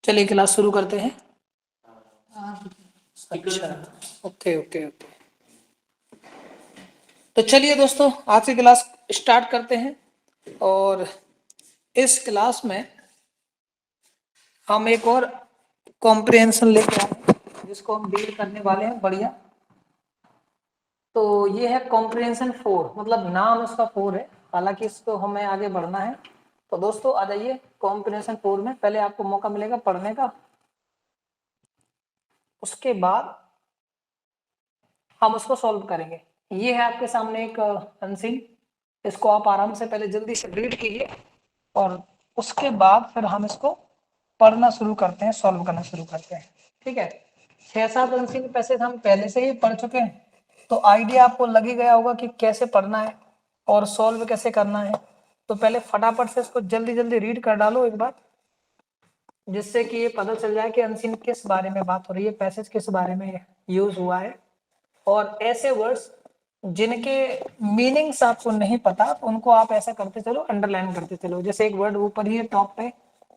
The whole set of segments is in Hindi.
चलिए क्लास शुरू करते हैं। अच्छा, ओके ओके ओके। तो चलिए दोस्तों, आज की क्लास स्टार्ट करते हैं। और इस क्लास में हम एक और कॉम्प्रिहेंशन लेके आए हैं, जिसको हम डील करने वाले हैं। बढ़िया। तो ये है कॉम्प्रिहेंशन 4, मतलब नाम इसका 4 है, हालांकि इसको हमें आगे बढ़ना है। तो दोस्तों आ जाइए कॉम्प्रिहेंशन 4 में। पहले आपको मौका मिलेगा पढ़ने का, उसके बाद हम उसको सॉल्व करेंगे। ये है आपके सामने एक अनसीन, इसको आप आराम से पहले जल्दी से रीड कीजिए और उसके बाद फिर हम इसको पढ़ना शुरू करते हैं, सॉल्व करना शुरू करते हैं। ठीक है, 6-7 अनसीन पैसेज हम पहले से ही पढ़ चुके हैं, तो आइडिया आपको लग ही गया होगा कि कैसे पढ़ना है और सॉल्व कैसे करना है। तो पहले फटाफट से इसको जल्दी जल्दी रीड कर डालो एक बार, जिससे कि ये पता चल जाए कि अनसीन किस बारे में बात हो रही है, पैसेज किस बारे में यूज हुआ है। और ऐसे वर्ड्स जिनके मीनिंग्स आपको नहीं पता, तो उनको आप ऐसा करते चलो, अंडरलाइन करते चलो। जैसे एक वर्ड ऊपर ही है टॉप पे,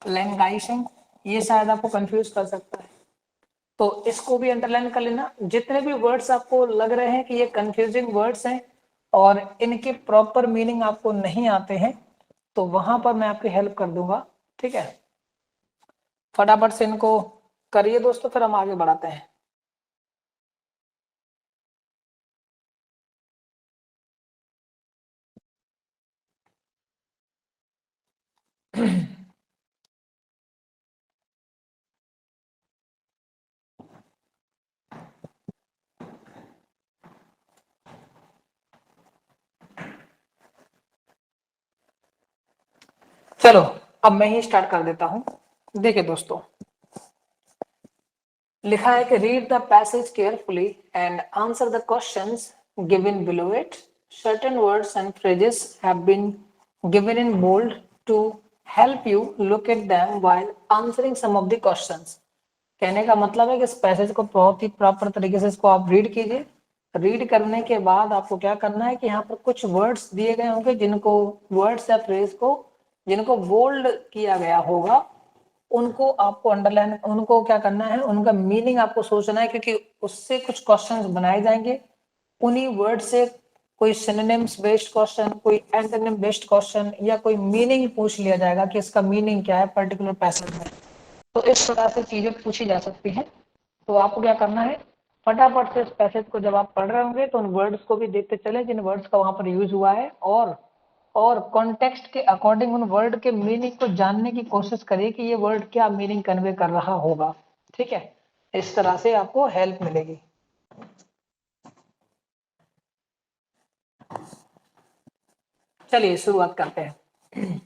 लैंगाइशिंग, ये शायद आपको कंफ्यूज कर सकता है, तो इसको भी अंडरलाइन कर लेना। जितने भी वर्ड्स आपको लग रहे हैं कि ये कंफ्यूजिंग वर्ड्स हैं और इनके प्रॉपर मीनिंग आपको नहीं आते हैं, तो वहां पर मैं आपकी हेल्प कर दूंगा। ठीक है, फटाफट से इनको करिए दोस्तों, फिर हम आगे बढ़ाते हैं। चलो अब मैं ही स्टार्ट कर देता हूं। देखिए दोस्तों, लिखा है कि read the passage carefully and answer the questions given below it. Certain words and phrases have been given in bold to help you look at them while answering some of the questions. कहने का मतलब है कि इस पैसेज को बहुत ही प्रॉपर तरीके से इसको आप रीड कीजिए। रीड करने के बाद आपको क्या करना है कि यहाँ पर कुछ वर्ड्स दिए गए होंगे, जिनको वर्ड्स या फ्रेज को जिनको बोल्ड किया गया होगा, उनको आपको अंडरलाइन, उनको क्या करना है, उनका मीनिंग आपको सोचना है, क्योंकि उससे कुछ क्वेश्चंस बनाए जाएंगे। उन्हीं वर्ड से कोई सिनोनिम्स बेस्ड क्वेश्चन, कोई एंटोनिम बेस्ड क्वेश्चन या कोई मीनिंग पूछ लिया जाएगा कि इसका मीनिंग क्या है पर्टिकुलर पैसेज में। तो इस तरह से चीजें पूछी जा सकती हैं। तो आपको क्या करना है, फटाफट से इस पैसेज को जब आप पढ़ रहे होंगे तो उन वर्ड्स को भी देखते चले जिन वर्ड्स का वहां पर यूज हुआ है, और कॉन्टेक्स्ट के अकॉर्डिंग उन वर्ड के मीनिंग को जानने की कोशिश करिए कि ये वर्ड क्या मीनिंग कन्वे कर रहा होगा। ठीक है, इस तरह से आपको हेल्प मिलेगी। चलिए शुरुआत करते हैं।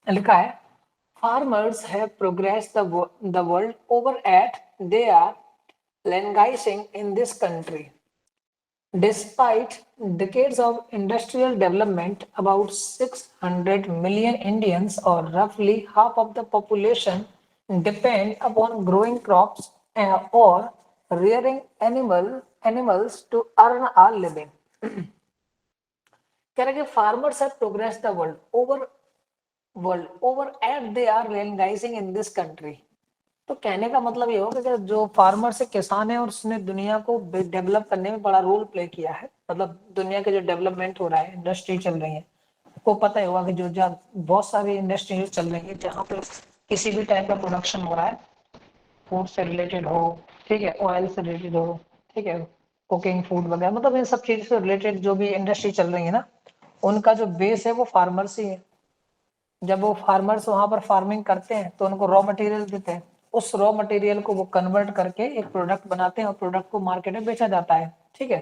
लिखा है, farmers have progressed the world over at they are languishing in this country. Despite decades of industrial development, about 600 million Indians, or roughly half of the population, depend upon growing crops or rearing animals to earn a living. कह रहे कि farmers have progressed the world over and they are realizing in this country. तो कहने का मतलब ये होगा कि जो फार्मर से किसान है और उसने दुनिया को डेवलप करने में बड़ा रोल प्ले किया है, मतलब दुनिया के जो डेवलपमेंट हो रहा है, इंडस्ट्री चल रही है, आपको पता ही होगा कि जो बहुत सारी इंडस्ट्री चल रही है जहाँ पे किसी भी टाइप का प्रोडक्शन हो रहा है, फूड से रिलेटेड हो, ठीक है, ऑयल से रिलेटेड हो, ठीक है, कुकिंग फूड वगैरह, मतलब इन सब चीज से रिलेटेड जो भी इंडस्ट्री चल रही है ना, उनका जो बेस है वो फार्मर्स ही है। जब वो फार्मर्स वहां पर फार्मिंग करते हैं तो उनको रॉ मटेरियल देते हैं, उस रॉ मटेरियल को वो कन्वर्ट करके एक प्रोडक्ट बनाते हैं और प्रोडक्ट को मार्केट में बेचा जाता है। ठीक है,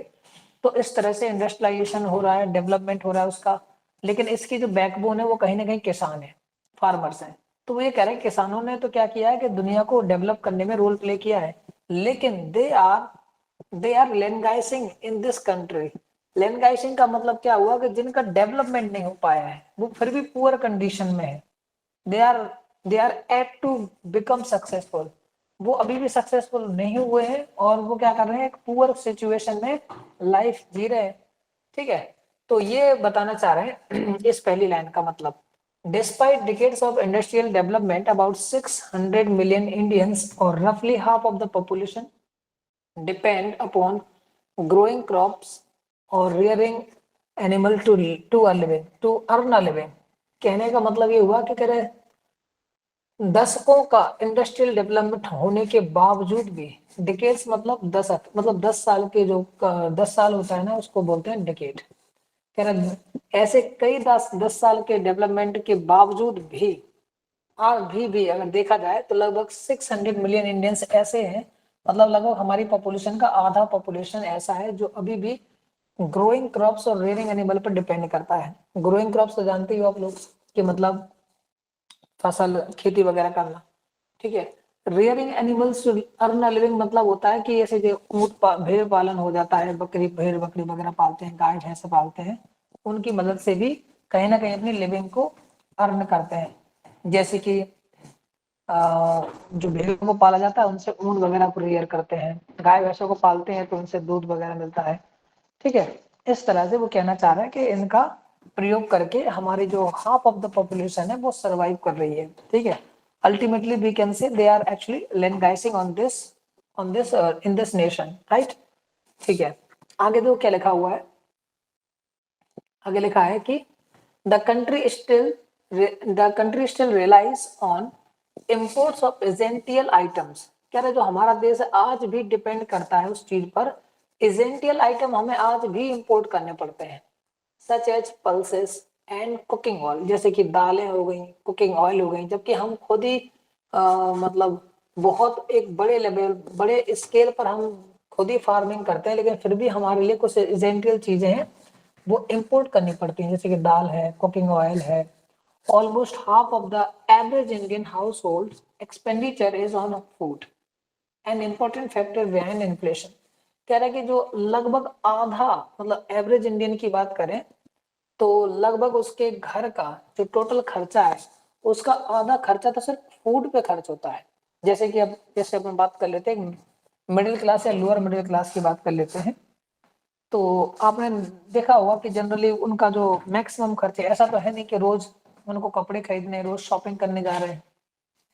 तो इस तरह से इंडस्ट्रियलाइजेशन हो रहा है, डेवलपमेंट हो रहा है उसका। लेकिन इसकी जो बैकबोन है वो कहीं ना कहीं किसान है, फार्मर्स है। तो वो ये कह रहे हैं किसानों ने तो क्या किया है कि दुनिया को डेवलप करने में रोल प्ले किया है, लेकिन they are languishing in this country. Languishing का मतलब क्या हुआ कि जिनका डेवलपमेंट नहीं हो पाया है, वो फिर भी पुअर कंडीशन में है। They are they are yet to become successful. वो अभी भी सक्सेसफुल नहीं हुए हैं और वो क्या कर रहे हैं, एक पुअर सिचुएशन में लाइफ जी रहे हैं। ठीक है, तो ये बताना चाह रहे हैं इस पहली लाइन का मतलब। Despite decades of industrial development, about 600 million Indians, or roughly half of the population, depend upon growing crops or rearing animal to a living, to earn a living. कहने का मतलब ये हुआ कि कह रहे दशकों का इंडस्ट्रियल डेवलपमेंट होने के बावजूद भी, डिकेड्स मतलब दशक, मतलब 10 साल के जो 10 साल होता है ना, उसको बोलते हैं डिकेड। कह रहे ऐसे कई 10 साल के डेवलपमेंट के बावजूद भी अभी भी अगर देखा जाए तो लगभग 600 मिलियन इंडियंस ऐसे हैं, मतलब लगभग हमारी पॉपुलेशन का आधा पॉपुलेशन ऐसा है जो अभी भी ग्रोइंग क्रॉप्स और रेयरिंग एनिमल पर डिपेंड करता है। ग्रोइंग क्रॉप्स तो जानते ही हो आप लोग कि मतलब फसल खेती वगैरह करना, ठीक है। Rearing animals earn a living मतलब होता है कि ऐसे जो भेड़ पालन हो जाता है, भेड़ बकरी वगैरह पालते हैं, गाय भैंस पालते हैं, उनकी मदद से भी कहीं ना कहीं अपनी लिविंग को अर्न करते हैं। जैसे कि जो भेड़ों को पाला जाता है उनसे ऊन वगैरह को रेयर करते हैं, गाय भैंसों को पालते हैं तो उनसे दूध वगैरह मिलता है, ठीक है। इस तरह से वो कहना चाह रहा है कि इनका प्रयोग करके हमारी जो हाफ ऑफ द पॉपुलेशन है वो सरवाइव कर रही है, ठीक है। Ultimately we can say they are actually languishing on this in this nation, right, ठीक है। आगे देखो क्या लिखा हुआ है, आगे लिखा है कि the country still relies on imports of essential items. कह रहे जो हमारा देश आज भी डिपेंड करता है उस चीज पर, एसेंशियल आइटम हमें आज भी इंपोर्ट करने पड़ते हैं, such as pulses and cooking oil, जैसे कि दालें हो गई, कुकिंग ऑयल हो गई, जबकि हम खुद ही मतलब बहुत एक बड़े लेवल बड़े स्केल पर हम खुद ही फार्मिंग करते हैं, लेकिन फिर भी हमारे लिए कुछ एसेंशियल चीजें हैं वो इंपोर्ट करनी पड़ती हैं, जैसे कि दाल है, कुकिंग ऑयल है। Almost half of the average Indian house hold expenditure is on food, an important factor behind inflation. कह रहा है कि जो लगभग आधा, मतलब एवरेज इंडियन की बात करें तो लगभग उसके घर का जो टोटल खर्चा है उसका आधा खर्चा तो सिर्फ फूड पे खर्च होता है। जैसे कि अब जैसे अपन बात कर लेते हैं मिडिल क्लास या लोअर मिडिल क्लास की बात कर लेते हैं, तो आपने देखा होगा कि जनरली उनका जो मैक्सिमम खर्च है, ऐसा तो है नहीं कि रोज उनको कपड़े खरीदने, रोज शॉपिंग करने जा रहे हैं,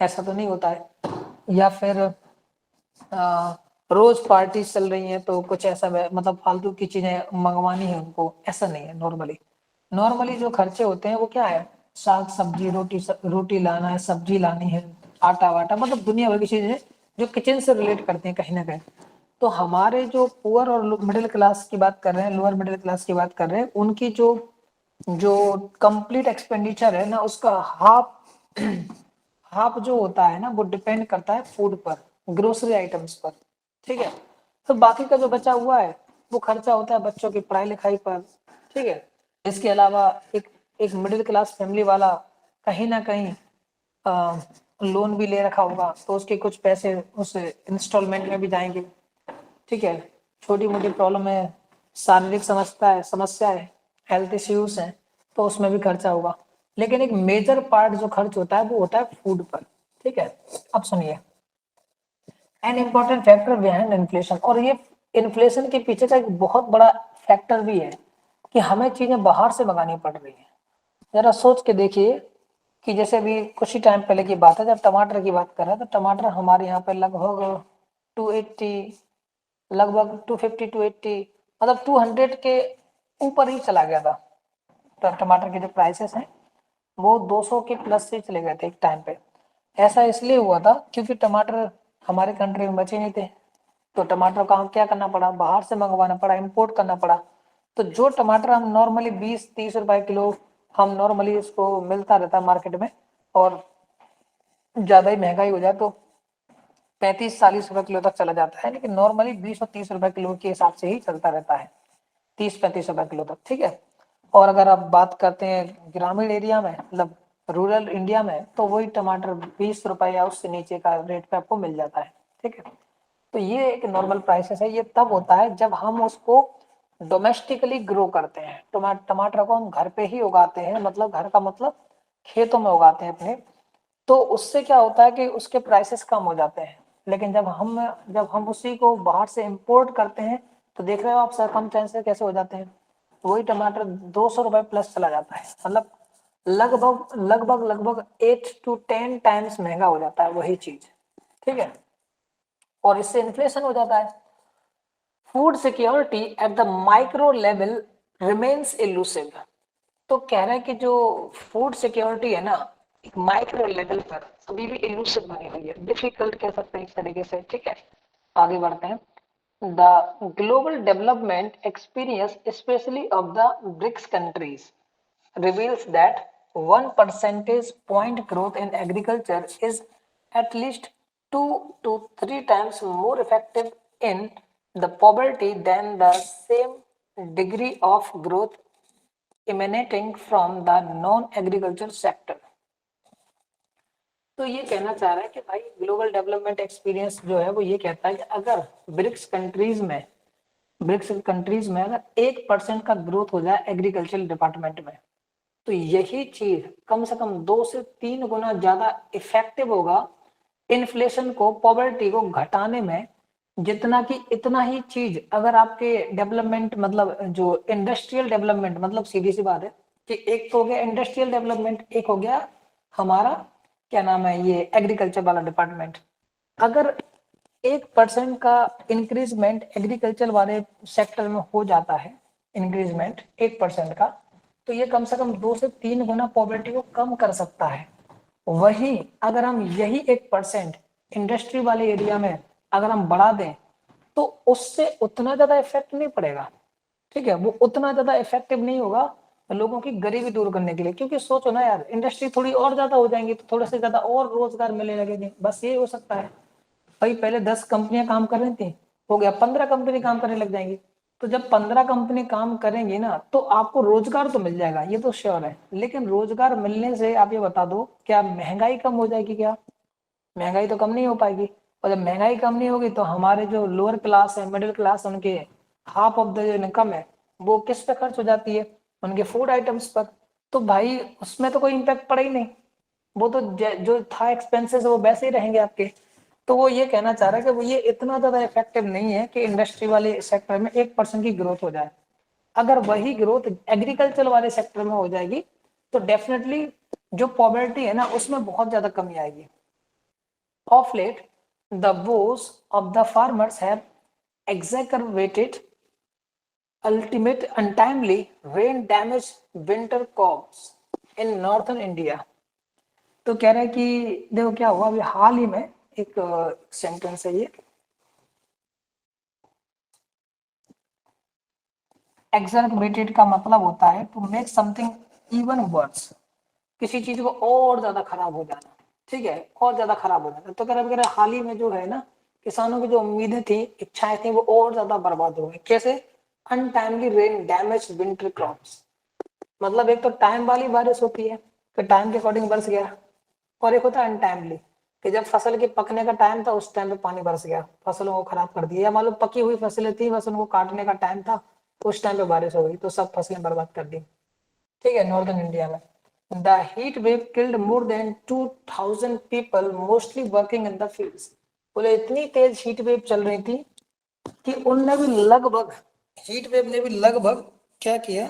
ऐसा तो नहीं होता है। या फिर रोज पार्टी चल रही है तो कुछ ऐसा मतलब फालतू की चीजें मंगवानी है उनको, ऐसा नहीं है। नॉर्मली जो खर्चे होते हैं वो क्या है, साग सब्जी, रोटी लाना है, सब्जी लानी है, आटा वाटा, मतलब दुनिया भर की चीजें जो किचन से रिलेट करते हैं कहीं ना कहीं। तो हमारे जो पुअर और मिडिल क्लास की बात कर रहे हैं, लोअर मिडिल क्लास की बात कर रहे हैं, उनकी जो जो कंप्लीट एक्सपेंडिचर है ना, उसका हाफ हाफ जो होता है ना वो डिपेंड करता है फूड पर, ग्रोसरी आइटम्स पर, ठीक है। तो बाकी का जो बचा हुआ है वो खर्चा होता है बच्चों की पढ़ाई लिखाई पर, ठीक है। इसके अलावा एक एक मिडिल क्लास फैमिली वाला कहीं ना कहीं लोन भी ले रखा होगा, तो उसके कुछ पैसे उस इंस्टॉलमेंट में भी जाएंगे, ठीक है। छोटी मोटी प्रॉब्लम है, शारीरिक समस्या है, हेल्थ इश्यूज है, तो उसमें भी खर्चा होगा। लेकिन एक मेजर पार्ट जो खर्च होता है वो होता है फूड पर, ठीक है। अब सुनिए, an important factor behind inflation, और ये इन्फ्लेशन के पीछे का एक बहुत बड़ा फैक्टर भी है कि हमें चीजें बाहर से मंगानी पड़ रही है। जरा सोच के देखिए कि जैसे अभी कुछ ही टाइम पहले की बात है, जब टमाटर की बात कर रहे हैं तो टमाटर हमारे यहाँ पे लगभग 280, लगभग 250 280, मतलब 200 के ऊपर ही चला गया था। तो टमाटर के जो प्राइसेस हैं वो 200 के प्लस से चले गए थे एक टाइम पे। ऐसा इसलिए हुआ था क्योंकि टमाटर हमारे कंट्री में बचे नहीं थे, तो टमाटर का हम क्या करना पड़ा, बाहर से मंगवाना पड़ा, इंपोर्ट करना पड़ा। तो जो टमाटर हम नॉर्मली 20-30 रुपए किलो हम नॉर्मली इसको मिलता रहता है मार्केट में, और ज्यादा ही महंगाई हो जाए तो 35-40 रुपए किलो तक चला जाता है, लेकिन नॉर्मली 20 और 30 रुपए किलो के हिसाब से ही चलता रहता है, 30-35 रुपए किलो तक, ठीक है। और अगर आप बात करते हैं ग्रामीण एरिया में, मतलब रूरल इंडिया में, तो वही टमाटर 20 रुपए या उससे नीचे का रेट पे आपको मिल जाता है, ठीक है। तो ये एक नॉर्मल प्राइसेस है। ये तब होता है जब हम उसको डोमेस्टिकली ग्रो करते हैं, टमाटर को हम घर पे ही उगाते हैं, मतलब घर का मतलब खेतों में उगाते हैं अपने, तो उससे क्या होता है कि उसके प्राइसेस कम हो जाते हैं। लेकिन जब हम उसी को बाहर से इंपोर्ट करते हैं तो देख रहे हो आप सरकमस्टेंसेस कैसे हो जाते हैं, वही टमाटर 200 रुपए प्लस चला जाता है, मतलब लगभग लगभग लगभग 8 to 10 टाइम्स महंगा हो जाता है वही चीज, ठीक है, और इससे इन्फ्लेशन हो जाता है। Food security at the micro level remains elusive. तो कह रहा है कि जो फूड सिक्योरिटी है ना, एक माइक्रो लेवल पर अभी भी इलूसिव बनी हुई है, डिफिकल्ट कह सकते हैं एक तरीके से, ठीक है। आगे बढ़ते हैं। The global development experience specially of the BRICS countries reveals that 1 percentage point growth in agriculture is at least 2 to 3 times more effective in the poverty than the same degree of growth emanating from the non-agriculture sector। तो ये कहना चाह रहा है कि भाई ग्लोबल डेवलपमेंट एक्सपीरियंस जो है वो ये कहता है कि अगर ब्रिक्स कंट्रीज में अगर 1% का ग्रोथ हो जाए एग्रीकल्चर डिपार्टमेंट में, तो यही चीज कम से कम 2 से 3 गुना ज्यादा इफेक्टिव होगा इन्फ्लेशन को, पॉवर्टी को घटाने में, जितना कि इतना ही चीज अगर आपके डेवलपमेंट मतलब जो इंडस्ट्रियल डेवलपमेंट, मतलब सीधी सी बात है कि एक तो हो गया इंडस्ट्रियल डेवलपमेंट, एक हो गया हमारा क्या नाम है ये एग्रीकल्चर वाला डिपार्टमेंट। अगर 1% का इंक्रीजमेंट एग्रीकल्चर वाले सेक्टर में हो जाता है, इंक्रीजमेंट 1% का, तो ये कम से कम 2 से 3 गुना पॉवर्टी को कम कर सकता है। वही अगर हम यही 1% इंडस्ट्री वाले एरिया में अगर हम बढ़ा दें, तो उससे उतना ज्यादा इफेक्ट नहीं पड़ेगा, ठीक है, वो उतना ज्यादा इफेक्टिव नहीं होगा लोगों की गरीबी दूर करने के लिए। क्योंकि सोचो ना यार, इंडस्ट्री थोड़ी और ज्यादा हो जाएंगी तो थोड़े से ज्यादा और रोजगार मिलने लगेंगे, बस ये हो सकता है। भाई पहले 10 कंपनियां काम कर रही थी, हो गया 15 कंपनी काम करने लग जाएंगी, तो जब 15 कंपनी काम करेंगी ना, तो आपको रोजगार तो मिल जाएगा, ये तो श्योर है। लेकिन रोजगार मिलने से आप ये बता दो, क्या महंगाई कम हो जाएगी? क्या महंगाई तो कम नहीं हो पाएगी। और जब महंगाई कम नहीं होगी तो हमारे जो लोअर क्लास है, मिडिल क्लास, उनके हाफ ऑफ द जो इनकम है वो किस पे खर्च हो जाती है? उनके फूड आइटम्स पर। तो भाई उसमें तो कोई इम्पैक्ट पड़ा ही नहीं, वो तो जो था एक्सपेंसेस वो वैसे ही रहेंगे आपके। तो वो ये कहना चाह रहा है कि वो ये इतना ज्यादा इफेक्टिव नहीं है कि इंडस्ट्री वाले सेक्टर में 1% की ग्रोथ हो जाए। अगर वही ग्रोथ एग्रीकल्चर वाले सेक्टर में हो जाएगी तो डेफिनेटली जो पॉवर्टी है ना उसमें बहुत ज्यादा कमी आएगी। Of late, the woes of the farmers have exacerbated ultimate untimely rain damaged winter crops in northern India। तो कह रहा है कि देखो क्या हुआ अभी हाल ही में, एक सेंटेंस है ये, exacerbated का मतलब होता है to make something even worse, किसी चीज को और ज्यादा खराब हो जाना, ठीक है, और ज्यादा खराब हो जाना। तो कह रहा हाल ही में जो है ना, किसानों की जो उम्मीदें थी, इच्छाएं थी, वो और ज्यादा बर्बाद हो गई। कैसे? Untimely rain damage winter crops, मतलब एक तो टाइम वाली बारिश होती है कि टाइम के अकॉर्डिंग बरस गया, और एक होता है अनटाइमली कि जब फसल के पकने का टाइम था उस टाइम पे पानी बरस गया, फसलों को खराब कर दिया, या मान लो पकी हुई फसलें थी, बस उनको काटने का टाइम था, उस टाइम पे बारिश हो गई तो सब फसलें बर्बाद कर दी, ठीक है, नॉर्दर्न इंडिया में। The heat wave killed more than 2000 people mostly working in the fields. बोले इतनी तेज हीट वेव चल रही थी कि उनने भी लगभग, हीट वेव ने भी लगभग क्या किया,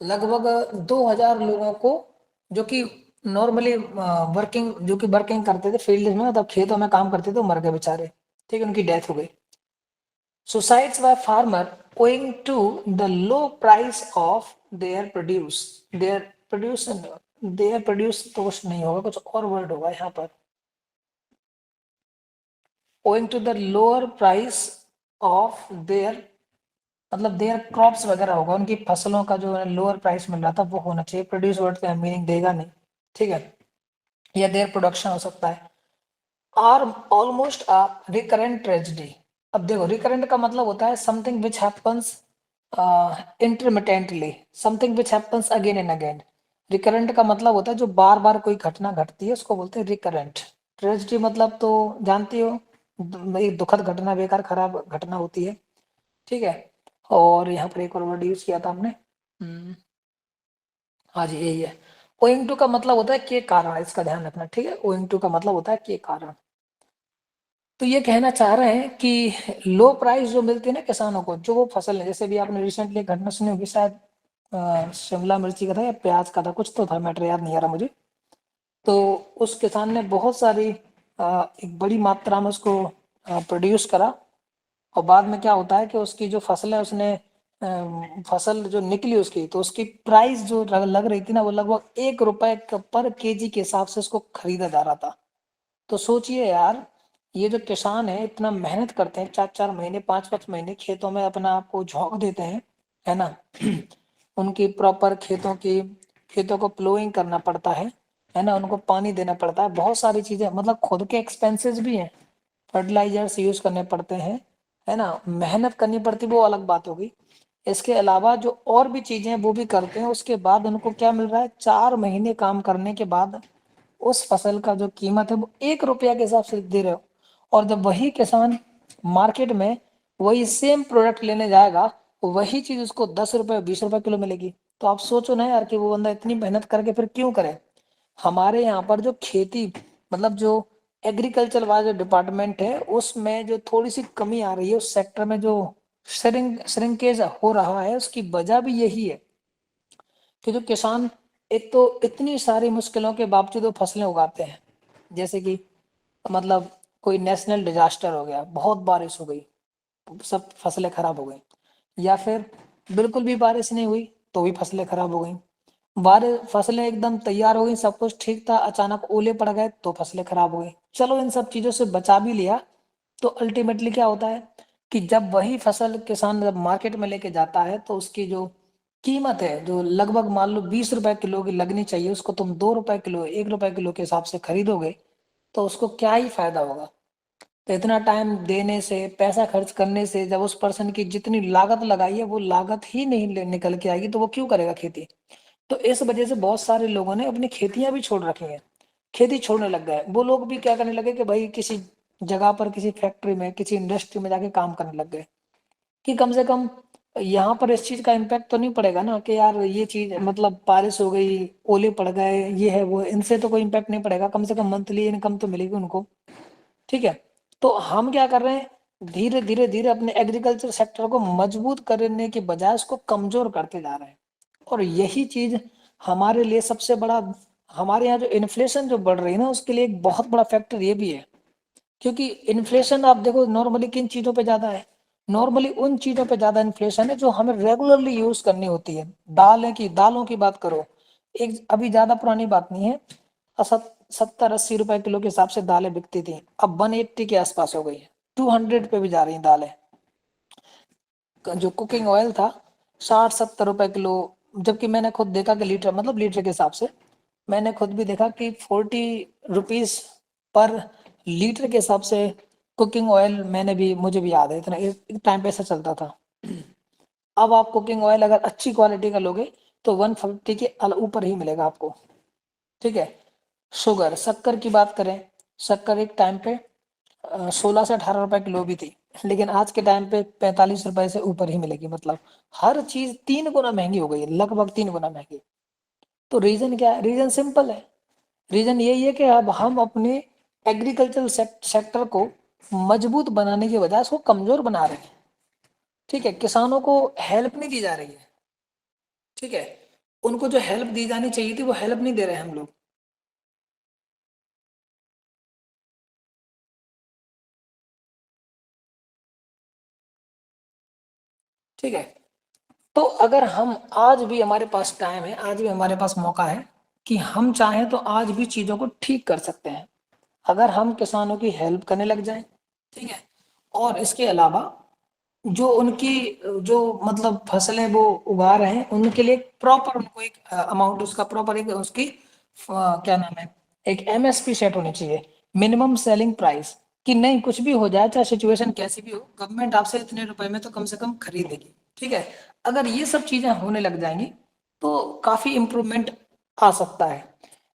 लगभग 2000 लोगों को, जो कि नॉर्मली वर्किंग, जो कि वर्किंग करते थे फील्ड में, मतलब खेतों में काम करते थे, मर गए बेचारे, ठीक है, उनकी डेथ हो गई। Suicides by farmer owing to the low price of their produce, their produce तो कुछ नहीं होगा, कुछ और वर्ड होगा यहाँ पर, owing to the lower price of their, मतलब देयर क्रॉप्स वगैरह होगा, उनकी फसलों का जो लोअर प्राइस मिल रहा था वो होना चाहिए, प्रोड्यूस वर्ड का मीनिंग देगा नहीं, ठीक है, या देयर प्रोडक्शन हो सकता है। Are almost a recurrent tragedy. अब देखो रिकरेंट का मतलब होता है something which happens intermittently, something which happens again and again. Recurrent का मतलब होता है जो बार बार कोई घटना घटती है उसको बोलते हैं रिकरेंट। ट्रेजेडी मतलब तो जानती हो, एक दुखद घटना, बेकार खराब घटना होती है, ठीक है। और यहाँ पर एक और वर्ड यूज किया था हमने, हाँ जी यही है। ओइंग टू का मतलब होता है के कारण, इसका ध्यान रखना, ठीक है, ओइंग टू का मतलब होता है के कारण। तो ये कहना चाह रहे हैं कि लो प्राइस जो मिलती है ना किसानों को, जो वो फसल है, जैसे भी आपने रिसेंटली घटना सुनी होगी शायद, शिमला मिर्ची का था या प्याज का था, कुछ तो था, मैटर याद नहीं आ रहा मुझे। तो उस किसान ने बहुत सारी एक बड़ी मात्रा में उसको प्रोड्यूस करा, और बाद में क्या होता है कि उसकी जो फसलें उसने फसल जो निकली उसकी, तो उसकी प्राइस जो लग रही थी ना, वो लगभग 1 रुपए पर केजी के हिसाब से उसको खरीदा जा रहा था। तो सोचिए यार, ये जो किसान है इतना मेहनत करते हैं, 4 4 महीने 5 5 महीने खेतों में अपना आप को झोंक देते हैं, है ना। उनकी प्रॉपर खेतों को प्लोइंग करना पड़ता है ना, उनको पानी देना पड़ता है, बहुत सारी चीजें, मतलब खुद के एक्सपेंसेस भी हैं, फर्टिलाइजर्स यूज करने पड़ते हैं, है ना, मेहनत करनी पड़ती, वो अलग बात होगी। इसके अलावा जो और भी चीजें हैं वो भी करते हैं, उसके बाद उनको क्या मिल रहा है, 4 महीने काम करने के बाद उस फसल का जो कीमत है वो 1 रुपया के हिसाब से दे रहे हो। और जब वही किसान मार्केट में वही सेम प्रोडक्ट लेने जाएगा, वही चीज उसको 10 रुपए 20 रुपए किलो मिलेगी। तो आप सोचो ना यार कि वो बंदा इतनी मेहनत करके फिर क्यों करे। हमारे यहाँ पर जो खेती, मतलब जो एग्रीकल्चर वाला जो डिपार्टमेंट है, उसमें जो थोड़ी सी कमी आ रही है, उस सेक्टर में जो श्रिंकेज हो रहा है, उसकी वजह भी यही है कि जो किसान एक तो इतनी सारी मुश्किलों के बावजूद वो फसलें उगाते हैं, जैसे कि मतलब कोई नेशनल डिजास्टर हो गया, बहुत बारिश हो गई, सब फसलें खराब हो गई, या फिर बिल्कुल भी बारिश नहीं हुई तो भी फसलें खराब हो गई, बारिश फसलें एकदम तैयार हो गई, सब कुछ ठीक था, अचानक ओले पड़ गए तो फसलें खराब हो गई। चलो इन सब चीजों से बचा भी लिया, तो अल्टीमेटली क्या होता है कि जब वही फसल किसान जब मार्केट में लेके जाता है, तो उसकी जो कीमत है, जो लगभग मान लो 20 रुपए किलो की लगनी चाहिए, उसको तुम 2 रुपए किलो 1 रुपए किलो के हिसाब से खरीदोगे, तो उसको क्या ही फायदा होगा। तो इतना टाइम देने से, पैसा खर्च करने से, जब उस पर्सन की जितनी लागत लगाई है वो लागत ही नहीं निकल के आएगी, तो वो क्यों करेगा खेती। तो इस वजह से बहुत सारे लोगों ने अपनी खेतियां भी छोड़ रखी हैं, खेती छोड़ने लग गए। वो लोग भी क्या करने लगे कि भाई किसी जगह पर, किसी फैक्ट्री में, किसी इंडस्ट्री में जाके काम करने लग गए, कि कम से कम यहाँ पर इस चीज का इम्पैक्ट तो नहीं पड़ेगा ना, कि यार ये चीज मतलब बारिश हो गई, ओले पड़ गए, ये है वो, इनसे तो कोई इम्पैक्ट नहीं पड़ेगा, कम से कम मंथली इनकम तो मिलेगी उनको। ठीक है। तो हम क्या कर रहे हैं, धीरे धीरे धीरे अपने एग्रीकल्चर सेक्टर को मजबूत करने के बजाय उसको कमजोर करते जा रहे हैं। और यही चीज हमारे लिए सबसे बड़ा, हमारे यहाँ जो इन्फ्लेशन जो बढ़ रही है ना, उसके लिए एक बहुत बड़ा फैक्टर ये भी है। क्योंकि इन्फ्लेशन आप देखो नॉर्मली किन चीजों पे ज्यादा है, नॉर्मली उन चीजों पे ज्यादा इन्फ्लेशन है जो हमें रेगुलरली यूज करनी होती है। दालों की बात करो, एक अभी ज्यादा पुरानी बात नहीं है, 70 80 रुपए किलो के हिसाब से दालें बिकती थी, अब 180 के आसपास हो गई है, 200 पे भी जा रही दालें। जो कुकिंग ऑयल था 60 70 रुपए किलो, जबकि मैंने खुद देखा कि लीटर, मतलब लीटर के हिसाब से मैंने खुद भी देखा कि 40 रुपीज पर लीटर के हिसाब से कुकिंग ऑयल, मैंने भी, मुझे भी याद है इतना, एक टाइम पे ऐसा चलता था। अब आप कुकिंग ऑयल अगर अच्छी क्वालिटी का लोगे तो 150 के ऊपर ही मिलेगा आपको। ठीक है। शुगर, शक्कर की बात करें, शक्कर एक टाइम पे 16 से 18 रुपए किलो भी थी, लेकिन आज के टाइम पे 45 रुपए से ऊपर ही मिलेगी। मतलब हर चीज 3 गुना महंगी हो गई है, लगभग 3 गुना महंगी। तो रीजन क्या है, रीजन सिंपल है, रीजन यही है कि अब हम अपने एग्रीकल्चर सेक्टर को मजबूत बनाने के बजाय उसको कमजोर बना रहे हैं। ठीक है, किसानों को हेल्प नहीं दी जा रही है। ठीक है, उनको जो हेल्प दी जानी चाहिए थी वो हेल्प नहीं दे रहे हैं हम लोग। ठीक है। तो अगर हम, आज भी हमारे पास टाइम है, आज भी हमारे पास मौका है कि हम चाहें तो आज भी चीजों को ठीक कर सकते हैं, अगर हम किसानों की हेल्प करने लग जाएं। ठीक है। और इसके अलावा जो उनकी जो मतलब फसलें वो उगा रहे हैं, उनके लिए प्रॉपर उनको एक अमाउंट, उसका प्रॉपर एक उसकी क्या नाम है, एक एमएसपी सेट होनी चाहिए, मिनिमम सेलिंग प्राइस, कि नहीं कुछ भी हो जाए, चाहे सिचुएशन कैसी भी हो, गवर्नमेंट आपसे इतने रुपए में तो कम से कम खरीदेगी। ठीक है। अगर ये सब चीजें होने लग जाएंगी तो काफी इम्प्रूवमेंट आ सकता है।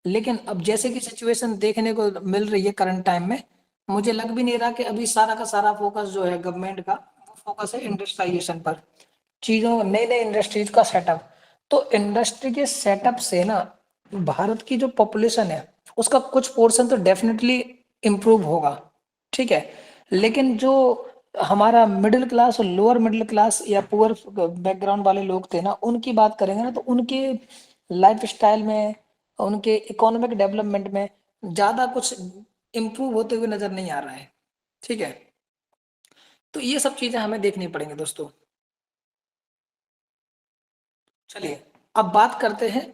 लेकिन अब जैसे कि सिचुएशन देखने को मिल रही है करंट टाइम में, मुझे लग भी नहीं रहा कि अभी सारा का सारा फोकस जो है गवर्नमेंट का, वो फोकस है इंडस्ट्रियलाइजेशन पर, चीजों, नई नई इंडस्ट्रीज का सेटअप। तो इंडस्ट्री के सेटअप से ना, भारत की जो पॉपुलेशन है उसका कुछ पोर्शन तो डेफिनेटली इम्प्रूव होगा। ठीक है। लेकिन जो हमारा मिडिल क्लास और लोअर मिडिल क्लास या पुअर बैकग्राउंड वाले लोग थे ना, उनकी बात करेंगे ना, तो उनके लाइफ स्टाइल में, उनके इकोनॉमिक डेवलपमेंट में ज्यादा कुछ इम्प्रूव होते हुए नजर नहीं आ रहा है। ठीक है, तो ये सब चीजें हमें देखनी पड़ेंगी दोस्तों। चलिए अब बात करते हैं,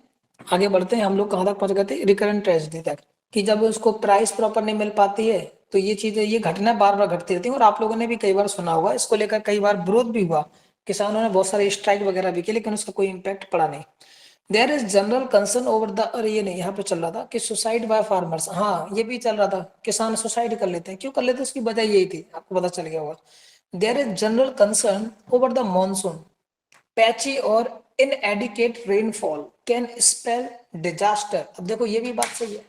आगे बढ़ते हैं। हम लोग कहाँ तक पहुंच गए थे? रिकरेंट ट्रेजेडी तक, कि जब उसको प्राइस प्रॉपर नहीं मिल पाती है तो ये चीजें, ये घटना बार बार घटती रहती है। और आप लोगों ने भी कई बार सुना होगा, इसको लेकर कई बार विरोध भी हुआ, किसानों ने बहुत सारे स्ट्राइक वगैरह भी किए, लेकिन उसका कोई इम्पैक्ट पड़ा नहीं। There is general concern over the, और ये नहीं, यहाँ पे चल रहा था कि सुसाइड बाय फार्मर्स, हाँ ये भी चल रहा था, किसान सुसाइड कर लेते हैं। क्यों कर लेते हैं? उसकी वजह यही थी, आपको पता चल गया होगा। There is general concern over the monsoon, patchy और inadequate rainfall can spell disaster. अब देखो ये भी बात सही है।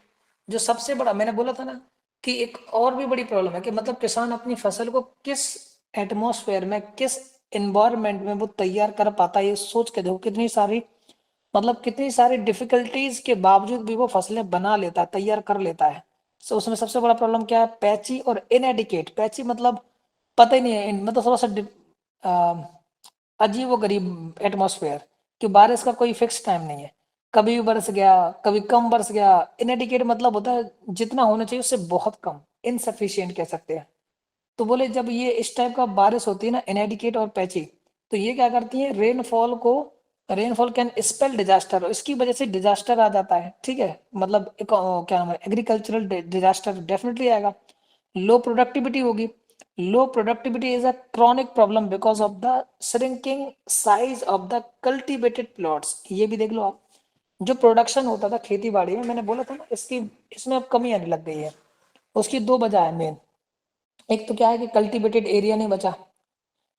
जो सबसे बड़ा मैंने बोला था ना, कि एक और भी बड़ी प्रॉब्लम है कि मतलब किसान अपनी फसल को किस एटमॉस्फेयर में, किस एनवायरनमेंट में वो तैयार कर पाता है, ये सोच के देखो कितनी सारी, मतलब कितनी सारी डिफिकल्टीज के बावजूद भी वो फसलें बना लेता है, तैयार कर लेता है। सो उसमें सबसे बड़ा प्रॉब्लम क्या है? पैची और इनएडिकेट। पैची मतलब पता ही नहीं है, मतलब थोड़ा सा अजीब व गरीब एटमॉस्फेयर, कि बारिश का कोई फिक्स टाइम नहीं है, कभी भी बरस गया, कभी कम बरस गया। इनएडिकेट मतलब होता है जितना होना चाहिए उससे बहुत कम, इनसफिशियंट कह सकते हैं। तो बोले जब ये इस टाइप का बारिश होती है ना, इनएडिकेट और पैची, तो ये क्या करती है? रेनफॉल को, रेनफॉल कैन स्पेल डिजास्टर, इसकी वजह से डिजास्टर आ जाता है। ठीक है, मतलब क्या नाम है, एग्रीकल्चरल डिजास्टर डेफिनेटली आएगा। लो प्रोडक्टिविटी होगी। लो productivity is a chronic problem because of the shrinking size of the cultivated plots. ये भी देख लो आप, जो प्रोडक्शन होता था खेती बाड़ी में, मैंने बोला था ना, इसकी इसमें अब कमी आने लग गई है। उसकी दो वजह है मेन। एक तो क्या है कि कल्टीवेटेड एरिया नहीं बचा।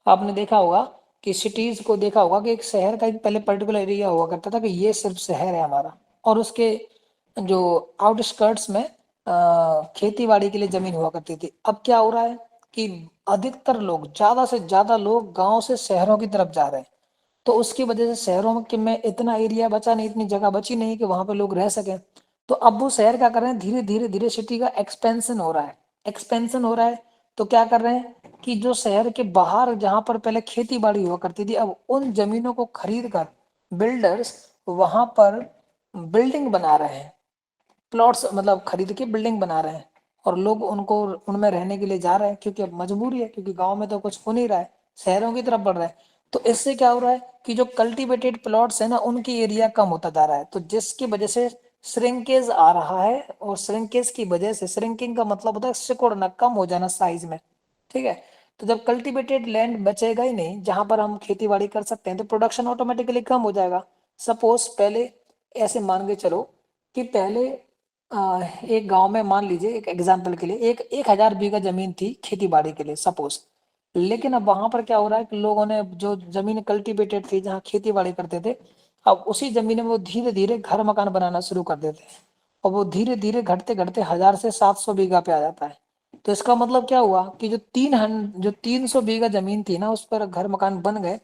आपने देखा होगा कि सिटीज को देखा होगा कि एक शहर का एक पहले पर्टिकुलर एरिया हुआ करता था कि ये सिर्फ शहर है हमारा, और उसके जो आउटस्कर्ट्स में खेती बाड़ी के लिए जमीन हुआ करती थी। अब क्या हो रहा है कि अधिकतर लोग, ज्यादा से ज्यादा लोग गांव से शहरों की तरफ जा रहे हैं। तो उसकी वजह से शहरों में इतना एरिया बचा नहीं, इतनी जगह बची नहीं कि वहां पे लोग रह सकें। तो अब वो शहर क्या कर रहे हैं? धीरे धीरे धीरे सिटी का एक्सपेंशन हो रहा है। एक्सपेंशन हो रहा है तो क्या कर रहे हैं कि जो शहर के बाहर जहां पर पहले खेती बाड़ी हुआ करती थी, अब उन जमीनों को खरीद कर बिल्डर्स वहां पर बिल्डिंग बना रहे हैं। प्लॉट्स मतलब खरीद के बिल्डिंग बना रहे हैं, और लोग उनको उनमें रहने के लिए जा रहे हैं, क्योंकि अब मजबूरी है, क्योंकि गांव में तो कुछ हो नहीं रहा है, शहरों की तरफ बढ़ रहा है। तो इससे क्या हो रहा है कि जो कल्टीवेटेड प्लॉट्स है ना, उनकी एरिया कम होता जा रहा है, तो जिसकी वजह से श्रिंकेज आ रहा है। और श्रिंकेज की वजह से, श्रिंकिंग का मतलब होता है सिकुड़ना, कम हो जाना साइज में। ठीक है, तो जब कल्टीवेटेड लैंड बचेगा ही नहीं जहां पर हम खेती बाड़ी कर सकते हैं, तो प्रोडक्शन ऑटोमेटिकली कम हो जाएगा। सपोज पहले ऐसे मान के चलो कि पहले एक गांव में, मान लीजिए एक एग्जांपल के लिए, एक 1,000 बीघा जमीन थी खेती बाड़ी के लिए सपोज। लेकिन अब वहां पर क्या हो रहा है कि लोगों ने जो जमीन कल्टीवेटेड थी, जहाँ खेती बाड़ी करते थे, अब उसी जमीन में वो धीरे धीरे घर मकान बनाना शुरू कर देते हैं। और वो धीरे धीरे घटते घटते 1,000 से 700 बीघा पे आ जाता है। तो इसका मतलब क्या हुआ कि जो 300 बीघा जमीन थी ना, उस पर घर मकान बन गए।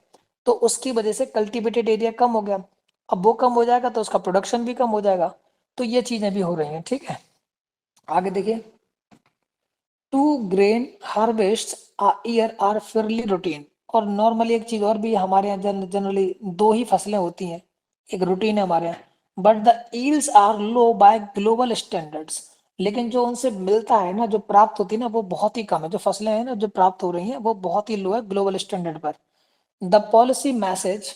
तो उसकी वजह से कल्टीवेटेड एरिया कम हो गया। अब वो कम हो जाएगा तो उसका प्रोडक्शन भी कम हो जाएगा। तो ये चीजें भी हो रही हैं। ठीक है, आगे देखिए। Two grain harvest a year are fairly routine. और नॉर्मली एक चीज और भी हमारे यहाँ जनरली दो ही फसलें होती हैं, एक रूटीन है हमारे यहाँ। But the yields are low by global standards. लेकिन जो उनसे मिलता है ना, जो प्राप्त होती है ना, वो बहुत ही कम है। जो फसलें हैं ना जो प्राप्त हो रही हैं, वो बहुत ही लो है ग्लोबल स्टैंडर्ड पर। The policy message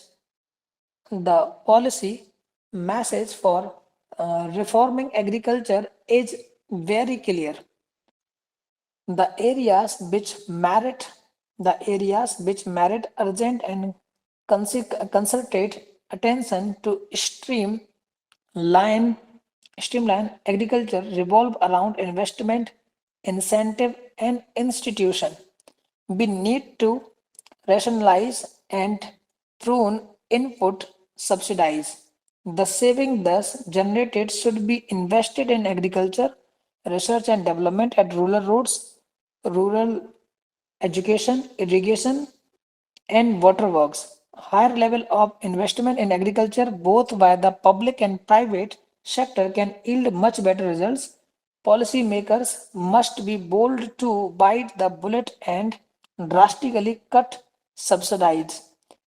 The policy message for reforming agriculture is very clear. The areas which merit urgent and concerted attention to line streamline agriculture revolve around investment, incentive, and institution. We need to rationalize and prune input subsidies. The saving thus generated should be invested in agriculture, research and development at rural roads, rural education, irrigation, and waterworks. Higher level of investment in agriculture, both by the public and private sector, can yield much better results. Policymakers must be bold to bite the bullet and drastically cut subsidise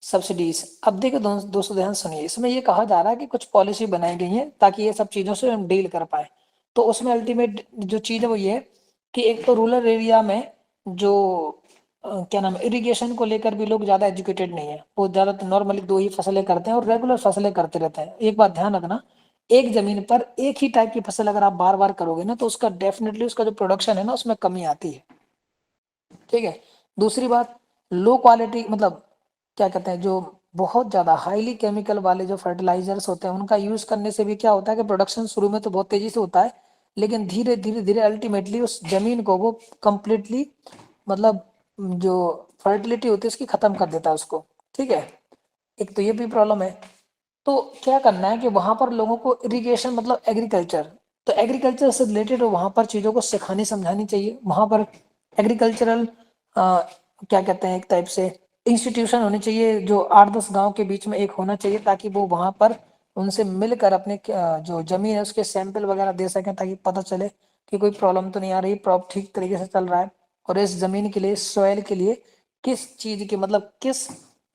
subsidies. अब देखो दोस्तों ध्यान सुनिए, इसमें ये कहा जा रहा है कि कुछ पॉलिसी बनाई गई है ताकि ये सब चीजों से हम डील कर पाए। तो उसमें अल्टीमेट जो चीज है वो ये है कि एक तो रूरल एरिया में जो क्या नाम है, इरिगेशन को लेकर भी लोग ज्यादा एजुकेटेड नहीं है, वो ज्यादा नॉर्मली दो ही फसलें करते हैं और रेगुलर फसलें करते रहते हैं। एक बात ध्यान रखना, एक जमीन पर एक ही टाइप की फसल अगर आप बार बार करोगे ना तो उसका डेफिनेटली उसका जो प्रोडक्शन है ना उसमें कमी आती है। ठीक है। दूसरी बात, लो क्वालिटी मतलब क्या कहते हैं, जो बहुत ज्यादा हाईली केमिकल वाले जो फर्टिलाइजर्स होते हैं उनका यूज करने से भी क्या होता है कि प्रोडक्शन शुरू में तो बहुत तेजी से होता है, लेकिन धीरे धीरे धीरे अल्टीमेटली उस जमीन को वो कंप्लीटली मतलब जो फर्टिलिटी होती है उसकी खत्म कर देता है उसको। ठीक है, एक तो ये भी प्रॉब्लम है। तो क्या करना है कि वहां पर लोगों को इरिगेशन मतलब एग्रीकल्चर, तो एग्रीकल्चर से रिलेटेड वहां पर चीजों को सिखानी समझानी चाहिए। वहां पर एग्रीकल्चरल क्या कहते हैं, एक टाइप से इंस्टीट्यूशन होने चाहिए जो 8-10 गांव के बीच में एक होना चाहिए, ताकि वो वहां पर उनसे मिलकर अपने जो जमीन है उसके सैंपल वगैरह दे सकें, ताकि पता चले कि कोई प्रॉब्लम तो नहीं आ रही, प्रॉप ठीक तरीके से चल रहा है। और इस जमीन के लिए, सॉइल के लिए किस चीज की मतलब किस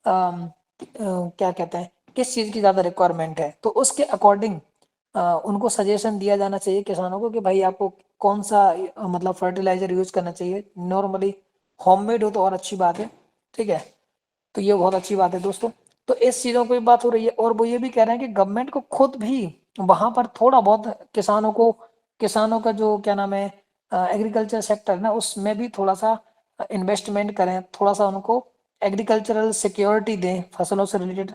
क्या कहते हैं, किस चीज की ज्यादा रिक्वायरमेंट है, तो उसके अकॉर्डिंग उनको सजेशन दिया जाना चाहिए किसानों को कि भाई आपको कौन सा मतलब फर्टिलाइजर यूज करना चाहिए। नॉर्मली होममेड हो तो और अच्छी बात है। ठीक है, तो ये बहुत अच्छी बात है दोस्तों। तो इस चीजों की बात हो रही है, और वो ये भी कह रहे हैं कि गवर्नमेंट को खुद भी वहां पर थोड़ा बहुत किसानों का जो क्या नाम है एग्रीकल्चर सेक्टर ना उसमें भी थोड़ा सा इन्वेस्टमेंट करें, थोड़ा सा उनको एग्रीकल्चरल सिक्योरिटी दें फसलों से रिलेटेड,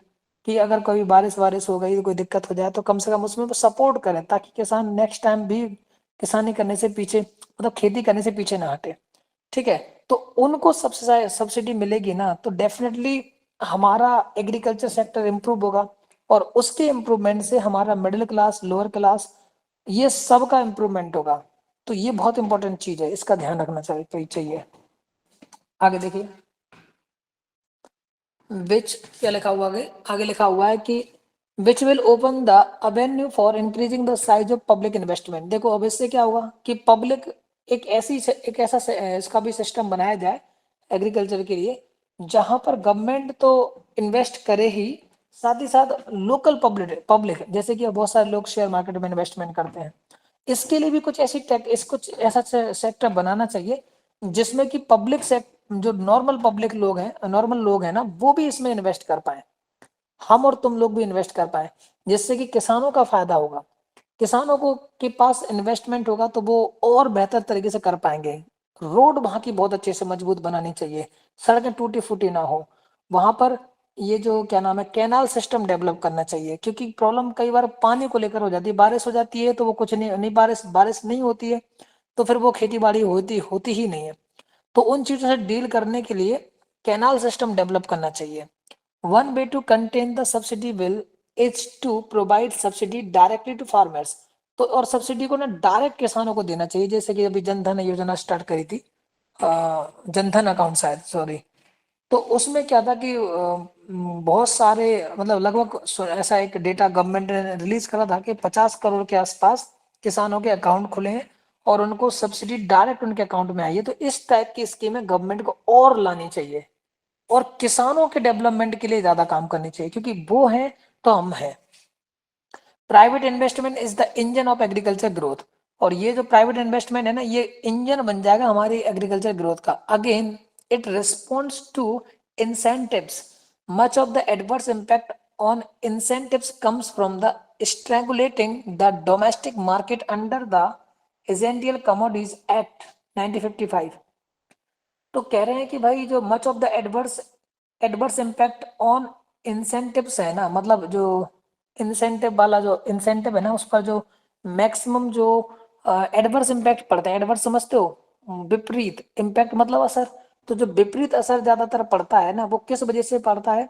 कि अगर कोई बारिश वारिश हो गई, कोई दिक्कत हो जाए तो कम से कम उसमें वो सपोर्ट करें, ताकि किसान नेक्स्ट टाइम भी किसानी करने से पीछे मतलब खेती करने से पीछे ना हटे। ठीक है, तो उनको सबसे सब्सिडी मिलेगी ना तो डेफिनेटली हमारा एग्रीकल्चर सेक्टर इंप्रूव होगा, और उसके इंप्रूवमेंट से हमारा मिडिल क्लास, लोअर क्लास, ये सब का इंप्रूवमेंट होगा। तो ये बहुत इंपॉर्टेंट चीज है, इसका ध्यान रखना चाहिए। आगे देखिए, विच क्या लिखा हुआ आगे, आगे लिखा हुआ है कि which will open the avenue for increasing the size of public investment. देखो अब इससे क्या होगा कि पब्लिक एक ऐसा इसका भी सिस्टम बनाया जाए एग्रीकल्चर के लिए, जहां पर गवर्नमेंट तो इन्वेस्ट करे ही, साथ ही साथ लोकल पब्लिक पब्लिक जैसे कि बहुत सारे लोग शेयर मार्केट में इन्वेस्टमेंट करते हैं, इसके लिए भी कुछ ऐसी टेक इस कुछ ऐसा सेक्टर बनाना चाहिए जिसमें कि जो नॉर्मल लोग हैं ना वो भी इसमें इन्वेस्ट कर पाए, हम और तुम लोग भी इन्वेस्ट कर पाए, जिससे कि किसानों का फायदा होगा। किसानों को के पास इन्वेस्टमेंट होगा तो वो और बेहतर तरीके से कर पाएंगे। रोड वहां की बहुत अच्छे से मजबूत बनानी चाहिए, सड़कें टूटी फूटी ना हो वहां पर। ये जो क्या नाम है कैनाल सिस्टम डेवलप करना चाहिए, क्योंकि प्रॉब्लम कई बार पानी को लेकर हो जाती है, बारिश हो जाती है तो वो कुछ नहीं बारिश बारिश नहीं होती है तो फिर वो खेती बाड़ी होती होती ही नहीं है। तो उन चीजों से डील करने के लिए कैनाल सिस्टम डेवलप करना चाहिए। One way to contain the subsidy bill is to provide subsidy directly to farmers. तो और सब्सिडी को ना डायरेक्ट किसानों को देना चाहिए, जैसे कि अभी जनधन योजना स्टार्ट करी थी, जनधन अकाउंट शायद, सॉरी। तो उसमें क्या था कि बहुत सारे मतलब लगभग ऐसा एक डेटा गवर्नमेंट ने रिलीज करा था कि 50 करोड़ के आसपास किसानों के अकाउंट खुले हैं और उनको सब्सिडी डायरेक्ट उनके अकाउंट में आई है। तो इस टाइप की स्कीमें गवर्नमेंट को और लानी चाहिए, और किसानों के डेवलपमेंट के लिए ज्यादा काम करनी चाहिए, क्योंकि वो है तो हम हैं। Private investment is the engine of agriculture growth. और ये जो प्राइवेट इन्वेस्टमेंट है ना ये इंजन बन जाएगा हमारी एग्रीकल्चर ग्रोथ का। Again it responds to incentives, much of the adverse impact on incentives comes from the strangulating the domestic market under the essential commodities act 1955। तो कह रहे हैं कि भाई जो much of the adverse impact on incentives है ना, मतलब जो इंसेंटिव वाला जो इंसेंटिव है ना उस पर जो मैक्सिमम जो एडवर्स इम्पैक्ट पड़ता है, एडवर्स समझते हो, विपरीत इम्पैक्ट मतलब असर। तो जो विपरीत असर ज्यादातर पड़ता है ना वो किस वजह से पड़ता है,